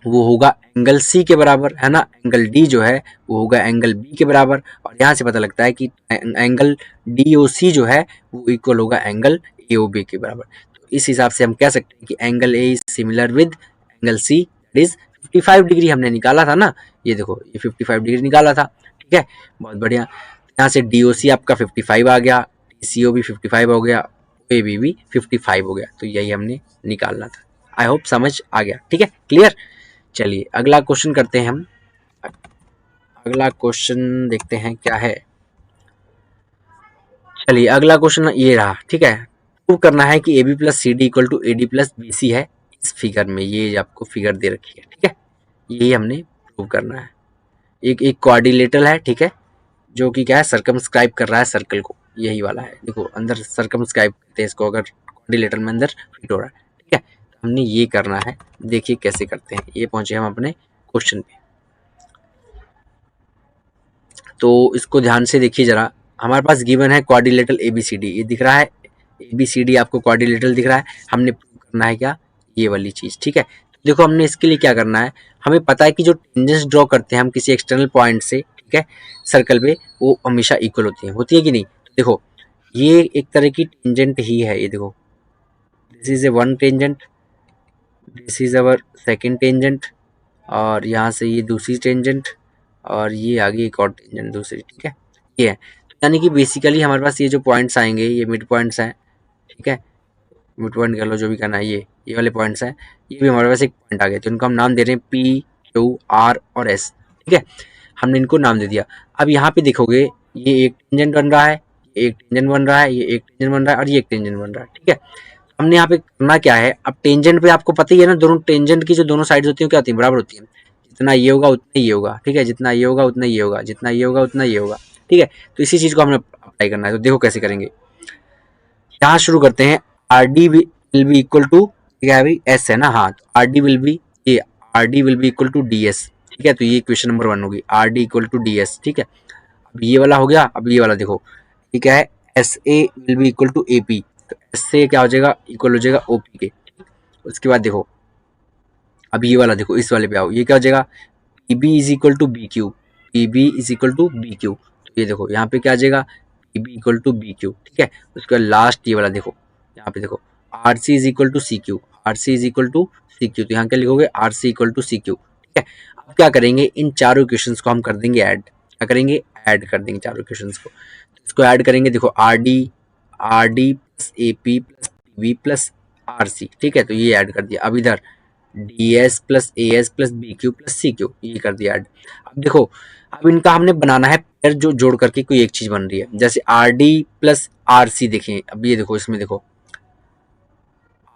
वो होगा एंगल सी के बराबर, है ना। एंगल डी जो है वो होगा एंगल बी के बराबर, और यहाँ से पता लगता है कि एंगल डी ओ सी जो है वो इक्वल होगा एंगल ए ओ बी के बराबर। तो इस हिसाब से हम कह सकते हैं कि angle A is similar with angle C, that is 55 degree हमने निकाला था ना, ये देखो ये 55 डिग्री निकाला था, ठीक है। बहुत बढ़िया, यहाँ से डी ओ सी आपका 55 आ गया, डी सी ओ भी 55 हो गया, ए बी भी 55 हो गया, तो यही हमने निकालना था। आई होप समझ आ गया, ठीक है, क्लियर। चलिए अगला क्वेश्चन करते हैं हम, अगला क्वेश्चन देखते हैं क्या है। चलिए अगला क्वेश्चन ये रहा, ठीक है। प्रूव करना है कि A B plus C D equal to A D plus B C है इस फिगर में, ये आपको फिगर दे रखी है, ठीक है। यही हमने प्रूव करना है। एक एक कोऑर्डिनेटर है, ठीक है, जो कि क्या है, सर्कमस्क्राइब कर रहा है सर्कल को, यही वाला है, देखो अंदर सर्कमस्क्राइब करते हैं इसको, अगर कोऑर्डिनेटर में अंदर फिट हो रहा है, ठीक है। तो हमने ये करना है, देखिए कैसे करते हैं। ये पहुंचे हम अपने क्वेश्चन पे, तो इसको ध्यान से देखिए जरा। हमारे पास गिवन है क्वाड्रिलेटरल एबीसीडी, ये दिख रहा है, एबीसीडी आपको क्वाड्रिलेटरल दिख रहा है। हमने प्रूव करना है क्या, ये वाली चीज, ठीक है। देखो हमने इसके लिए क्या करना है, हमें पता है कि जो टेंजेंट्स ड्रॉ करते हैं हम किसी एक्सटर्नल पॉइंट से, ठीक है, सर्कल पे, वो हमेशा इक्वल होती है कि नहीं। देखो ये एक तरह की टेंजेंट ही है, ये देखो, this is a one tangent, this is our second tangent, और यहाँ से ये दूसरी टेंजेंट, और ये आगे एक और टेंजेंट दूसरी, ठीक है। ये है, यानी कि बेसिकली हमारे पास ये जो पॉइंट्स आएंगे ये मिड पॉइंट्स हैं, ठीक है। मिड पॉइंट कर लो, जो भी करना है। ये वाले पॉइंट्स हैं, ये भी हमारे पास एक पॉइंट आ गए, तो इनको हम नाम दे रहे हैं पी, क्यू, आर और एस। ठीक है, हमने इनको नाम दे दिया। अब यहाँ पे देखोगे ये एक टेंजेंट बन रहा है, ये एक टेंजेंट बन रहा है, ये एक टेंजेंट बन रहा है और ये एक टेंजेंट बन रहा है। ठीक है, हमने यहाँ पे करना क्या है, अब टेंजेंट पे आपको पता ही है ना, दोनों टेंजेंट की जो दोनों साइड्स होती हैं क्या होती है, बराबर होती है। जितना ये होगा उतना ये होगा। ठीक है, जितना ये होगा उतना ये होगा, जितना ये होगा उतना ये होगा। ठीक है, तो इसी चीज को हमें अप्लाई करना है। तो देखो कैसे करेंगे, यहाँ शुरू करते हैं। R D will be equal to, क्या है भाई, एस है ना, हाँ, तो आर डी विल बी, ये R D will be equal to D S. ठीक है, तो ये क्वेश्चन नंबर 1 होगी, R D equal to D S. ठीक है, अब ये वाला हो गया। अब ये वाला देखो, ये क्या है, S A will be equal to A P, तो एस से क्या हो जाएगा, इक्वल हो जाएगा ओ पी के। उसके बाद देखो, अब ये वाला देखो, इस वाले पे आओ, ये क्या हो जाएगा, P B is equal to B Q, P B is equal to B Q. तो ये देखो यहाँ पे क्या आ जाएगा, P B equal to B Q. ठीक है, उसके बाद लास्ट ये वाला देखो, यहाँ पे देखो, R C is equal to C Q, R C is equal to C Q, तो यहाँ क्या लिखोगे, R C equal to C Q. ठीक है, अब क्या करेंगे, इन चारों इक्वेशंस को हम कर देंगे ऐड। क्या करेंगे, ऐड कर देंगे चारों इक्वेशंस को। इसको ऐड करेंगे, देखो R D plus A P plus P B plus R C. ठीक है, तो ये ऐड कर दिया। अब इधर D S plus A S plus B Q plus C Q, ये कर दिया ऐड। अब देखो, अब इनका हमने बनाना है पेयर, जो जोड़ करके कोई एक चीज बन रही है। जैसे R D plus R C, देखें अब ये देखो, इसमें देखो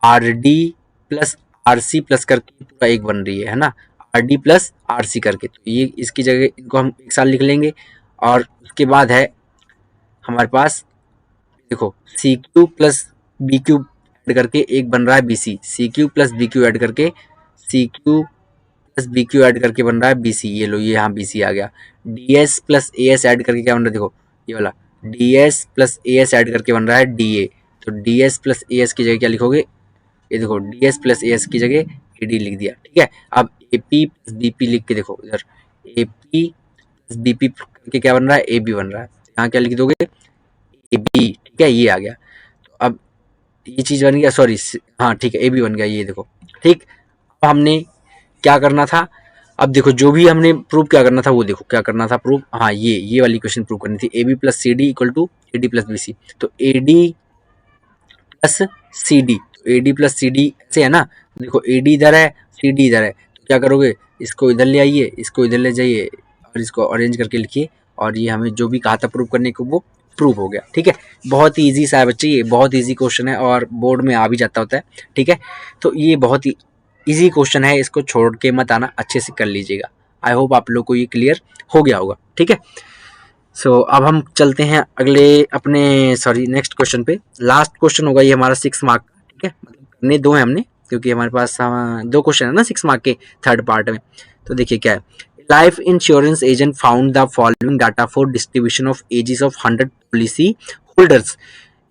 R D plus R C plus करके पूरा एक बन रही है ना, R D plus R C करके। तो ये इसकी जगह इनको हम एक साथ लिख लेंगे। और उसके बाद है हमारे पास, देखो C Q plus B Q add करके एक बन रहा है B C, C Q plus B Q add करके C Q plus B Q add करके बन रहा है बी सी। ये लो, ये यहाँ बी सी आ गया। D S plus A S add करके क्या बन रहा है, देखो ये वाला, D S plus A S add करके बन रहा है डी ए। तो D S plus A S की जगह क्या लिखोगे, ये देखो D S plus A S की जगह ए डी लिख दिया। ठीक है, अब A P plus B P लिख के देखो, इधर A P plus B P करके क्या बन रहा है, ए बी बन रहा है। यहाँ क्या लिख दोगे, ए बी। ठीक है, ये आ गया। तो अब ये चीज बन गया, सॉरी, हाँ ठीक है, ए बी बन गया, ये देखो। ठीक, अब हमने क्या करना था, अब देखो जो भी हमने प्रूव क्या करना था, वो देखो क्या करना था प्रूव, हाँ ये वाली क्वेश्चन प्रूव करनी थी, A B plus C D equal to A D plus B C. तो A D plus C D, A D plus C D ऐसे है ना, देखो ए डी इधर है, सी डी इधर है, तो क्या करोगे, इसको इधर ले आइए, इसको इधर ले जाइए और इसको अरेंज करके लिखिए, और ये हमें जो भी कहा था प्रूव करने को वो प्रूव हो गया। ठीक है, बहुत ही ईजी सा है बच्चे, ये बहुत ईजी क्वेश्चन है और बोर्ड में आ भी जाता होता है। ठीक है, तो ये बहुत ही ईजी क्वेश्चन है, इसको छोड़ के मत आना, अच्छे से कर लीजिएगा। आई होप आप लोग को ये क्लियर हो गया होगा। ठीक है, अब हम चलते हैं अगले अपने, सॉरी, नेक्स्ट क्वेश्चन पे। लास्ट क्वेश्चन होगा ये हमारा 6 मार्क का। ठीक है, मतलब करने दो हैं हमने, क्योंकि हमारे पास 2 क्वेश्चन है ना 6 मार्क के थर्ड पार्ट में। तो देखिए क्या है, life insurance agent found the following data for distribution of ages of 100 policy holders.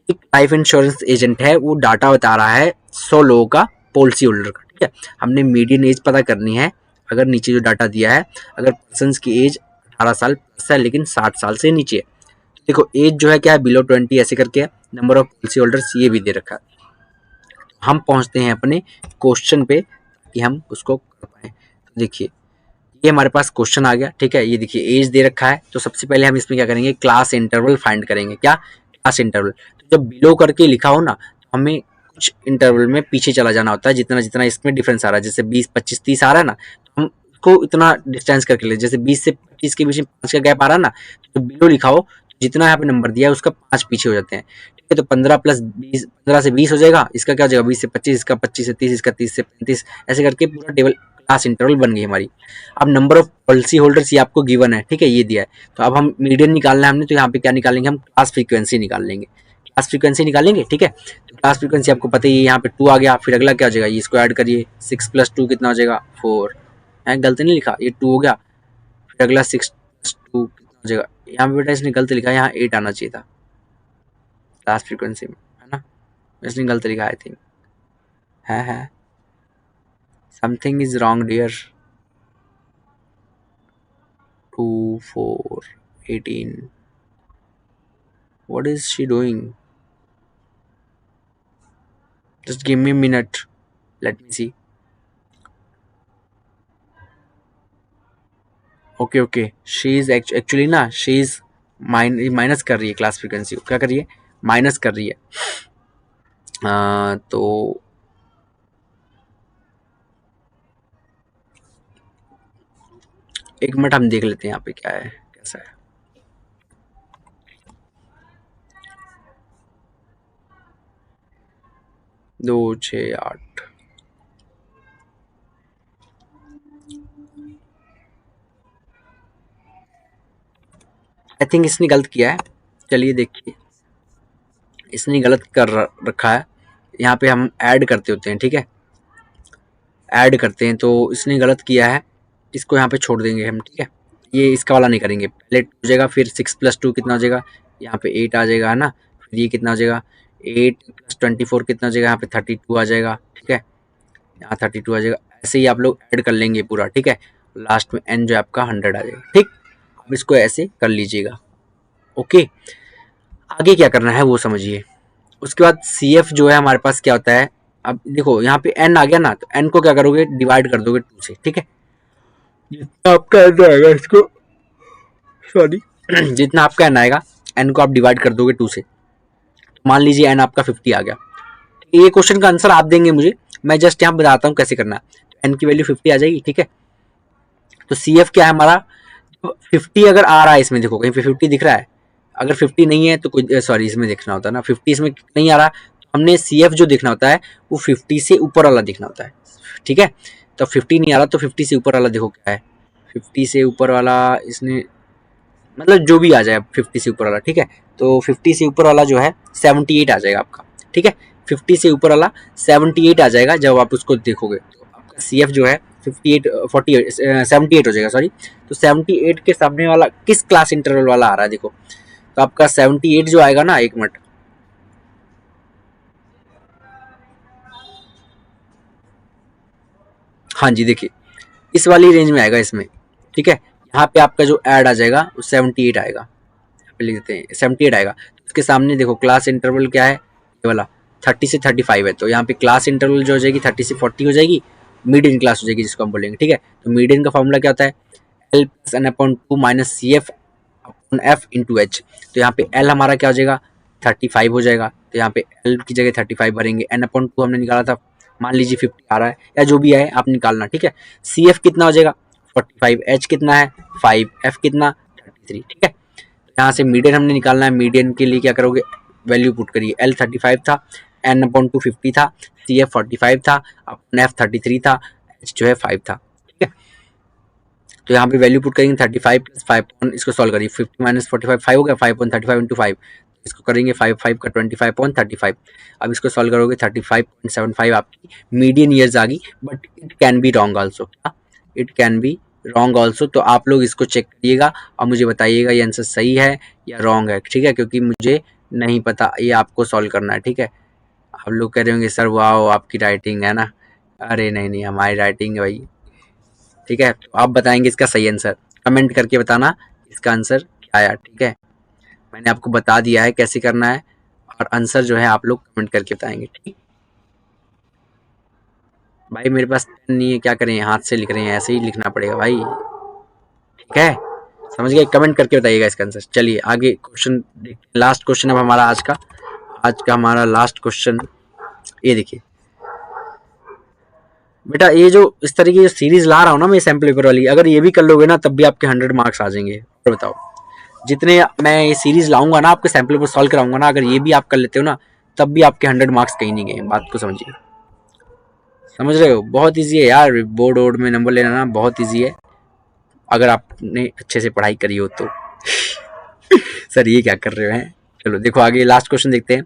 एक लाइफ इंश्योरेंस एजेंट है, वो डाटा बता रहा है 100 लोगों का, पॉलिसी होल्डर का। ठीक है, हमने मीडियन एज पता करनी है। अगर नीचे जो डाटा दिया है, अगर पर्सन की एज 18 साल प्लस है लेकिन 60 साल से नीचे है, देखो एज जो है क्या है, बिलो 20 ऐसे करके है। नंबर ऑफ पॉलिसी होल्डर्स ये भी दे रखा है। हम पहुंचते हैं अपने क्वेश्चन पे कि हम उसको कर पाए। तो देखिए ये हमारे पास क्वेश्चन आ गया। ठीक है, ये देखिए एज दे रखा है, तो सबसे पहले हम इसमें क्या करेंगे, क्लास इंटरवल फाइंड करेंगे। क्या, क्लास इंटरवल। तो जब बिलो करके लिखा हो ना, तो हमें कुछ इंटरवल में पीछे चला जाना होता है, जितना जितना इसमें डिफरेंस आ रहा है, जैसे 20 25 30 आ रहा है ना, तो हम उसको इतना डिस्टेंस करके ले, जैसे 20 से 25 के बीच में 5 का गैप आ रहा है ना, तो बिलो लिखा हो, जितना यहाँ पे नंबर दिया है उसका 5 पीछे हो जाते हैं। ठीक है, तो 15 प्लस 20, 15 से 20 हो जाएगा, इसका क्या हो जाएगा 20 से 25, इसका 25 से 30, इसका 30 से 35, ऐसे करके पूरा टेबल क्लास इंटरवल बन गई हमारी। अब नंबर ऑफ पॉलिसी होल्डर्स ये आपको गिवन है। ठीक है, ये दिया है, तो अब हम मीडियन निकालना है हमने, तो यहाँ पे क्या निकालेंगे, हम क्लास फ्रीक्वेंसी निकाल लेंगे, क्लास फ्रीक्वेंसी निकालेंगे। ठीक है, तो क्लास फ्रीक्वेंसी आपको पता ही है, यहाँ पे 2 आ गया, फिर अगला क्या हो जाएगा, ये इसको ऐड करिए, 6 प्लस 2 कितना हो जाएगा 4, है गलती नहीं लिखा, ये 2 हो गया, फिर अगला 6 प्लस 2 कितना हो जाएगा, यहाँ पे बेटा इसने गलत लिखा है, यहाँ 8 आना चाहिए था क्लास फ्रीक्वेंसी में, है ना, इसने गलत लिखा आई थिंक, है something is wrong dear. 2 4 18, what is she doing, just give me a minute, let me see. Okay okay, she is actually ना, शी इज माइनस कर रही है क्लास फ्रीक्वेंसी को, क्या कर रही है, माइनस कर रही है। तो एक मिनट हम देख लेते हैं यहाँ पे क्या है कैसा है। दो छ आठ, आई थिंक इसने गलत किया है। चलिए देखिए, इसने गलत कर रखा है। यहाँ पे हम ऐड करते होते हैं, ठीक है, ऐड करते हैं, तो इसने गलत किया है। इसको यहाँ पे छोड़ देंगे हम, ठीक है। ये इसका वाला नहीं करेंगे, पहले हो जाएगा, फिर 6 + 2 कितना हो जाएगा, यहाँ पे 8 आ जाएगा, है ना। फिर ये कितना हो जाएगा, 8 + 24 कितना हो जाएगा, यहाँ पे 32 आ जाएगा, ठीक है। यहाँ 32 आ जाएगा। ऐसे ही आप लोग ऐड कर लेंगे पूरा, ठीक है। लास्ट में n जो है आपका 100 आ जाएगा, ठीक। अब इसको ऐसे कर लीजिएगा, ओके। आगे क्या करना है वो समझिए। उसके बाद CF जो है हमारे पास क्या होता है। अब देखो यहाँ पे n आ गया ना, तो n को क्या करोगे, डिवाइड कर दोगे 2 से, ठीक है। जितना आपका n आएगा इसको, सॉरी जितना आपका n आएगा, n को आप डिवाइड कर दोगे 2 से। मान लीजिए n आपका 50 आ गया। ये क्वेश्चन का आंसर आप देंगे मुझे, मैं जस्ट यहाँ बताता हूँ कैसे करना है। n की वैल्यू 50 आ जाएगी, ठीक है। तो CF क्या है हमारा, 50 अगर आ रहा है इसमें, देखो कहीं पे 50 दिख रहा है। अगर 50 नहीं है तो कोई, सॉरी इसमें देखना होता है ना, 50 इसमें नहीं आ रहा, हमने CF जो देखना होता है वो 50 से ऊपर वाला देखना होता है, ठीक है। तो 50 नहीं आ रहा तो 50 से ऊपर वाला देखो क्या है, 50 से ऊपर वाला इसने, मतलब जो भी आ जाए 50 से ऊपर वाला, ठीक है। तो 50 से ऊपर वाला जो है 78 आ जाएगा आपका, ठीक है। 50 से ऊपर वाला 78 आ जाएगा जब आप उसको देखोगे, तो आपका CF जो है 58 48 78 हो जाएगा, सॉरी। तो 78 के सामने वाला किस क्लास इंटरवल वाला आ रहा है, देखो। तो आपका 78 जो आएगा ना, एक मिनट, हाँ जी देखिए, इस वाली रेंज में आएगा इसमें, ठीक है। यहाँ पे आपका जो ऐड आ जाएगा वो 78 आएगा, यहाँ पे लिख देते हैं 78 आएगा। उसके सामने देखो क्लास इंटरवल क्या है, ये वाला 30 से 35 है, तो यहाँ पे क्लास इंटरवल जो हो जाएगी 30 से 40 हो जाएगी, मीडियन क्लास हो जाएगी जिसको हम बोलेंगे, ठीक है। तो मीडियन का फॉर्मूला क्या होता है, L+N/2 - CF/F/H। तो यहाँ पे L हमारा क्या हो जाएगा, 35 हो जाएगा, तो यहाँ पे L की जगह 35 भरेंगे। N/2 हमने निकाला था, मान लीजिए 50 आ रहा है, या जो भी है आप निकालना, ठीक है। CF कितना हो जाएगा 45, H कितना है 5, F कितना 33, ठीक है। यहाँ से मीडियन हमने निकालना है, मीडियन के लिए क्या करोगे, वैल्यू पुट करिए। L 35 था, N/2 50 था, CF 45 था, अपन F 33 था, H जो है 5 था, ठीक है। तो यहाँ पे वैल्यू पुट करेंगे 35 + 5, इसको सॉल्व करिए, 50 - 45 5 हो गया, 5/35 × 5, इसको करेंगे 5 5 का 25/35। अब इसको सॉल्व करोगे 35.75 आपकी मीडियन ईयर्स आ गई, but it can be wrong also, it can be wrong also. तो आप लोग इसको चेक करिएगा और मुझे बताइएगा ये आंसर सही है या रॉन्ग है, ठीक है, क्योंकि मुझे नहीं पता, ये आपको सॉल्व करना है, ठीक है। आप लोग कह रहे होंगे सर वाह आपकी राइटिंग है ना, अरे नहीं नहीं, हमारी राइटिंग है भाई, ठीक है। तो आप बताएंगे इसका सही आंसर, कमेंट करके बताना इसका आंसर क्या आया, ठीक है। मैंने आपको बता दिया है कैसे करना है, और आंसर जो है आप लोग कमेंट करके बताएंगे, ठीक। भाई मेरे पास पेन नहीं है, क्या करें, हाथ से लिख रहे हैं, ऐसे ही लिखना पड़ेगा भाई, ठीक है। समझ गए, कमेंट करके बताइएगा इसका आंसर। चलिए आगे क्वेश्चन, लास्ट क्वेश्चन अब हमारा आज का हमारा लास्ट क्वेश्चन, ये देखिए बेटा, ये जो इस तरह की जो सीरीज ला रहा हूँ ना मैं सैम्पल पेपर वाली, अगर ये भी कर लोगे ना तब भी आपके 100 मार्क्स आ जाएंगे। और बताओ, जितने मैं ये सीरीज लाऊंगा ना आपके सैम्पल पेपर सॉल्व कराऊंगा ना, अगर ये भी आप कर लेते हो ना तब भी आपके 100 मार्क्स कहीं नहीं गए, बात को समझिए। समझ रहे हो, बहुत ईजी है यार, बोर्ड वोर्ड में नंबर लेना ना बहुत ईजी है, अगर आपने अच्छे से पढ़ाई करी हो तो। सर ये क्या कर रहे हैं, चलो देखो आगे लास्ट क्वेश्चन देखते हैं।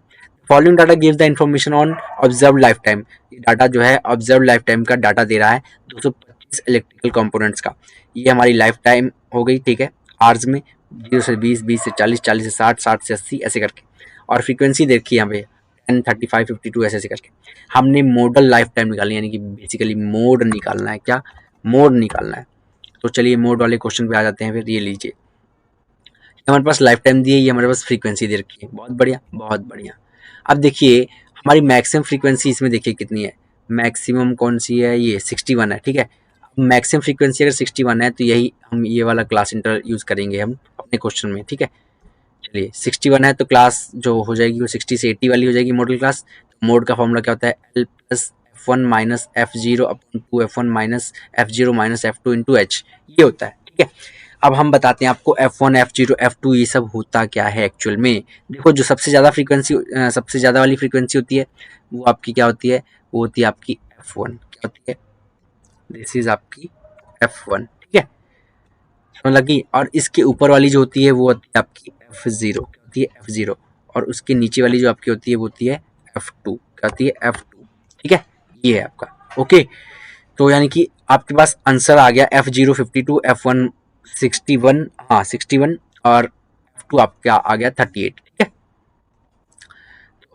Following data gives the information on observe life time. ये डाटा जो है ऑब्जर्व लाइफ टाइम का डाटा दे रहा है 225 इलेक्ट्रिकल कंपोनेंट्स का। ये हमारी लाइफ टाइम हो गई, ठीक है, आवर्स में, 0 से 20, 20 से 40, 40 से 60, 60 से 80 ऐसे करके। और फ्रीक्वेंसी देखिए यहाँ पे 10, 35, 52 ऐसे ऐसे करके। हमने मॉडल लाइफ टाइम निकालनी है, यानी कि बेसिकली मोड निकालना है, क्या मोड निकालना है। तो चलिए मोड वाले क्वेश्चन पे आ जाते हैं, फिर ये लीजिए, हमारे पास लाइफ टाइम दी है, ये हमारे पास फ्रीक्वेंसी दे रखी है, बहुत बढ़िया बहुत बढ़िया। अब देखिए हमारी मैक्सिमम फ्रीक्वेंसी इसमें देखिए कितनी है, मैक्सिमम कौन सी है, ये 61 है, ठीक है। मैक्सिमम फ्रीक्वेंसी अगर 61 है तो यही हम ये वाला क्लास इंटर यूज करेंगे हम अपने क्वेश्चन में, ठीक है। चलिए 61 है तो क्लास जो हो जाएगी वो 60 से 80 वाली हो जाएगी मॉडल क्लास। मोड का फॉर्मूला क्या होता है, L plus F1 minus F0 upon 2 F1 minus F0 minus F2 into H, ये होता है। ठीक है, अब हम बताते हैं आपको F1 F0 F2 ये सब होता क्या है एक्चुअल में। देखो जो सबसे ज़्यादा फ्रीक्वेंसी सबसे ज़्यादा वाली फ्रीक्वेंसी होती है वो आपकी क्या होती है, वो होती है आपकी F1, क्या होती है, दिस इज आपकी F1। ठीक है, समझ लगी। और इसके ऊपर वाली जो होती है वो होती है आपकी F0, क्या होती है F0। और उसके नीचे वाली जो आपकी होती है वो होती है F2, क्या होती है F2। ठीक है, ये है आपका। ओके, तो यानी कि आपके पास आंसर आ गया F0 52, F1 61, हाँ 61, और F2 आपका आ गया 38। ठीक है,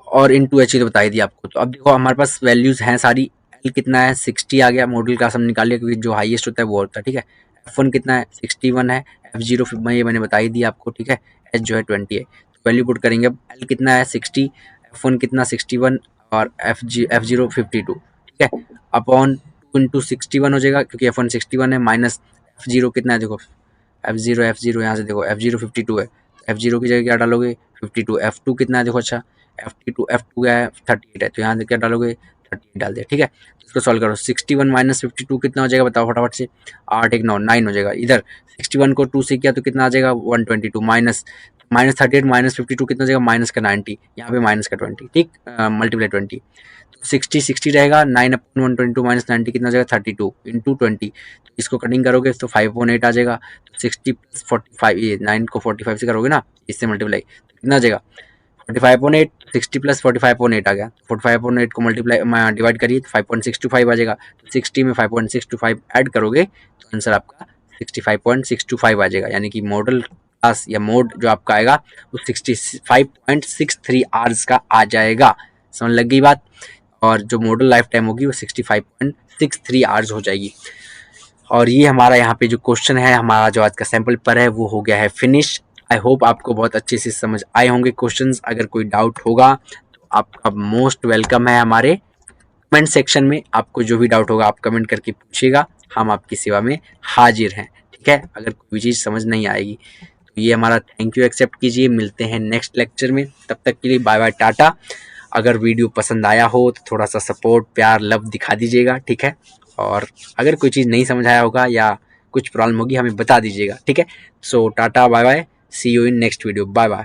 और इन टू एच तो बता ही दिया आपको। तो अब देखो हमारे पास वैल्यूज हैं सारी। एल कितना है, 60 आ गया, मॉडल क्लास हम निकाल लिया क्योंकि जो हाईएस्ट होता है वो होता है। ठीक है, F1 कितना है, 61 है, F0 ये मैंने बता ही दिया आपको। ठीक है, एच जो है 20 है, तो वैल्यू पुट करेंगे। अब एल कितना है 60, F1 कितना 61, और F0 52। ठीक है, अपॉन 2 इंटू 61 हो जाएगा क्योंकि F1 61 है, माइनस F0 कितना है, देखो F0 यहाँ से देखो F0 52 है, F0 की जगह क्या डालोगे 52, F2 कितना है देखो, अच्छा F2 क्या है 38 है, तो यहाँ से क्या डालोगे 38 डाल दिया। ठीक है, तो इसको सॉल्व करो, 61 माइनस 52 कितना हो जाएगा बताओ फटाफट से, 8 1 9 9 हो जाएगा। इधर 61 को 2 से किया तो कितना आ जाएगा 122, माइनस माइनस 38 माइनस 52 कितना हो जाएगा माइनस का 90, यहाँ पे माइनस का 20। ठीक, मल्टीप्लाई 20, तो 60 रहेगा, 9 अपॉन 122 माइनस 90 कितना हो जाएगा 32 इंटू 20। तो इसको कटिंग करोगे तो 5/8 आ जाएगा। तो 60 प्लस 45, ये 9 को 45 से करोगे ना, इससे मल्टीप्लाई तो कितना आ जाएगा 45/8, 60 प्लस 45/8 आ गया। 45/8 को मल्टीप्लाई डिवाइड करिए तो 5.625 आ जाएगा। तो 60 में 5.625 ऐड करोगे तो आंसर आपका 65.625 आ जाएगा, यानी कि मॉडल क्लास या मोड जो आपका आएगा वो 65.63 आवर्स का आ जाएगा। समझ लग गई बात। और जो मॉडल लाइफ टाइम होगी वो 65.63 आवर्स हो जाएगी। और ये हमारा यहाँ पे जो क्वेश्चन है, हमारा जो आज का सैम्पल पेपर है वो हो गया है फिनिश। आई होप आपको बहुत अच्छे से समझ आए होंगे क्वेश्चंस। अगर कोई डाउट होगा तो आपका मोस्ट वेलकम है हमारे कमेंट सेक्शन में। आपको जो भी डाउट होगा आप कमेंट करके पूछिएगा, हम आपकी सेवा में हाजिर हैं। ठीक है, अगर कोई चीज़ समझ नहीं आएगी तो ये हमारा थैंक यू एक्सेप्ट कीजिए। मिलते हैं नेक्स्ट लेक्चर में, तब तक के लिए बाय बाय टाटा। अगर वीडियो पसंद आया हो तो थोड़ा सा सपोर्ट प्यार लव दिखा दीजिएगा। ठीक है, और अगर कोई चीज़ नहीं समझ आया होगा या कुछ प्रॉब्लम होगी हमें बता दीजिएगा। ठीक है, so tata bye bye, see you in next video, bye bye.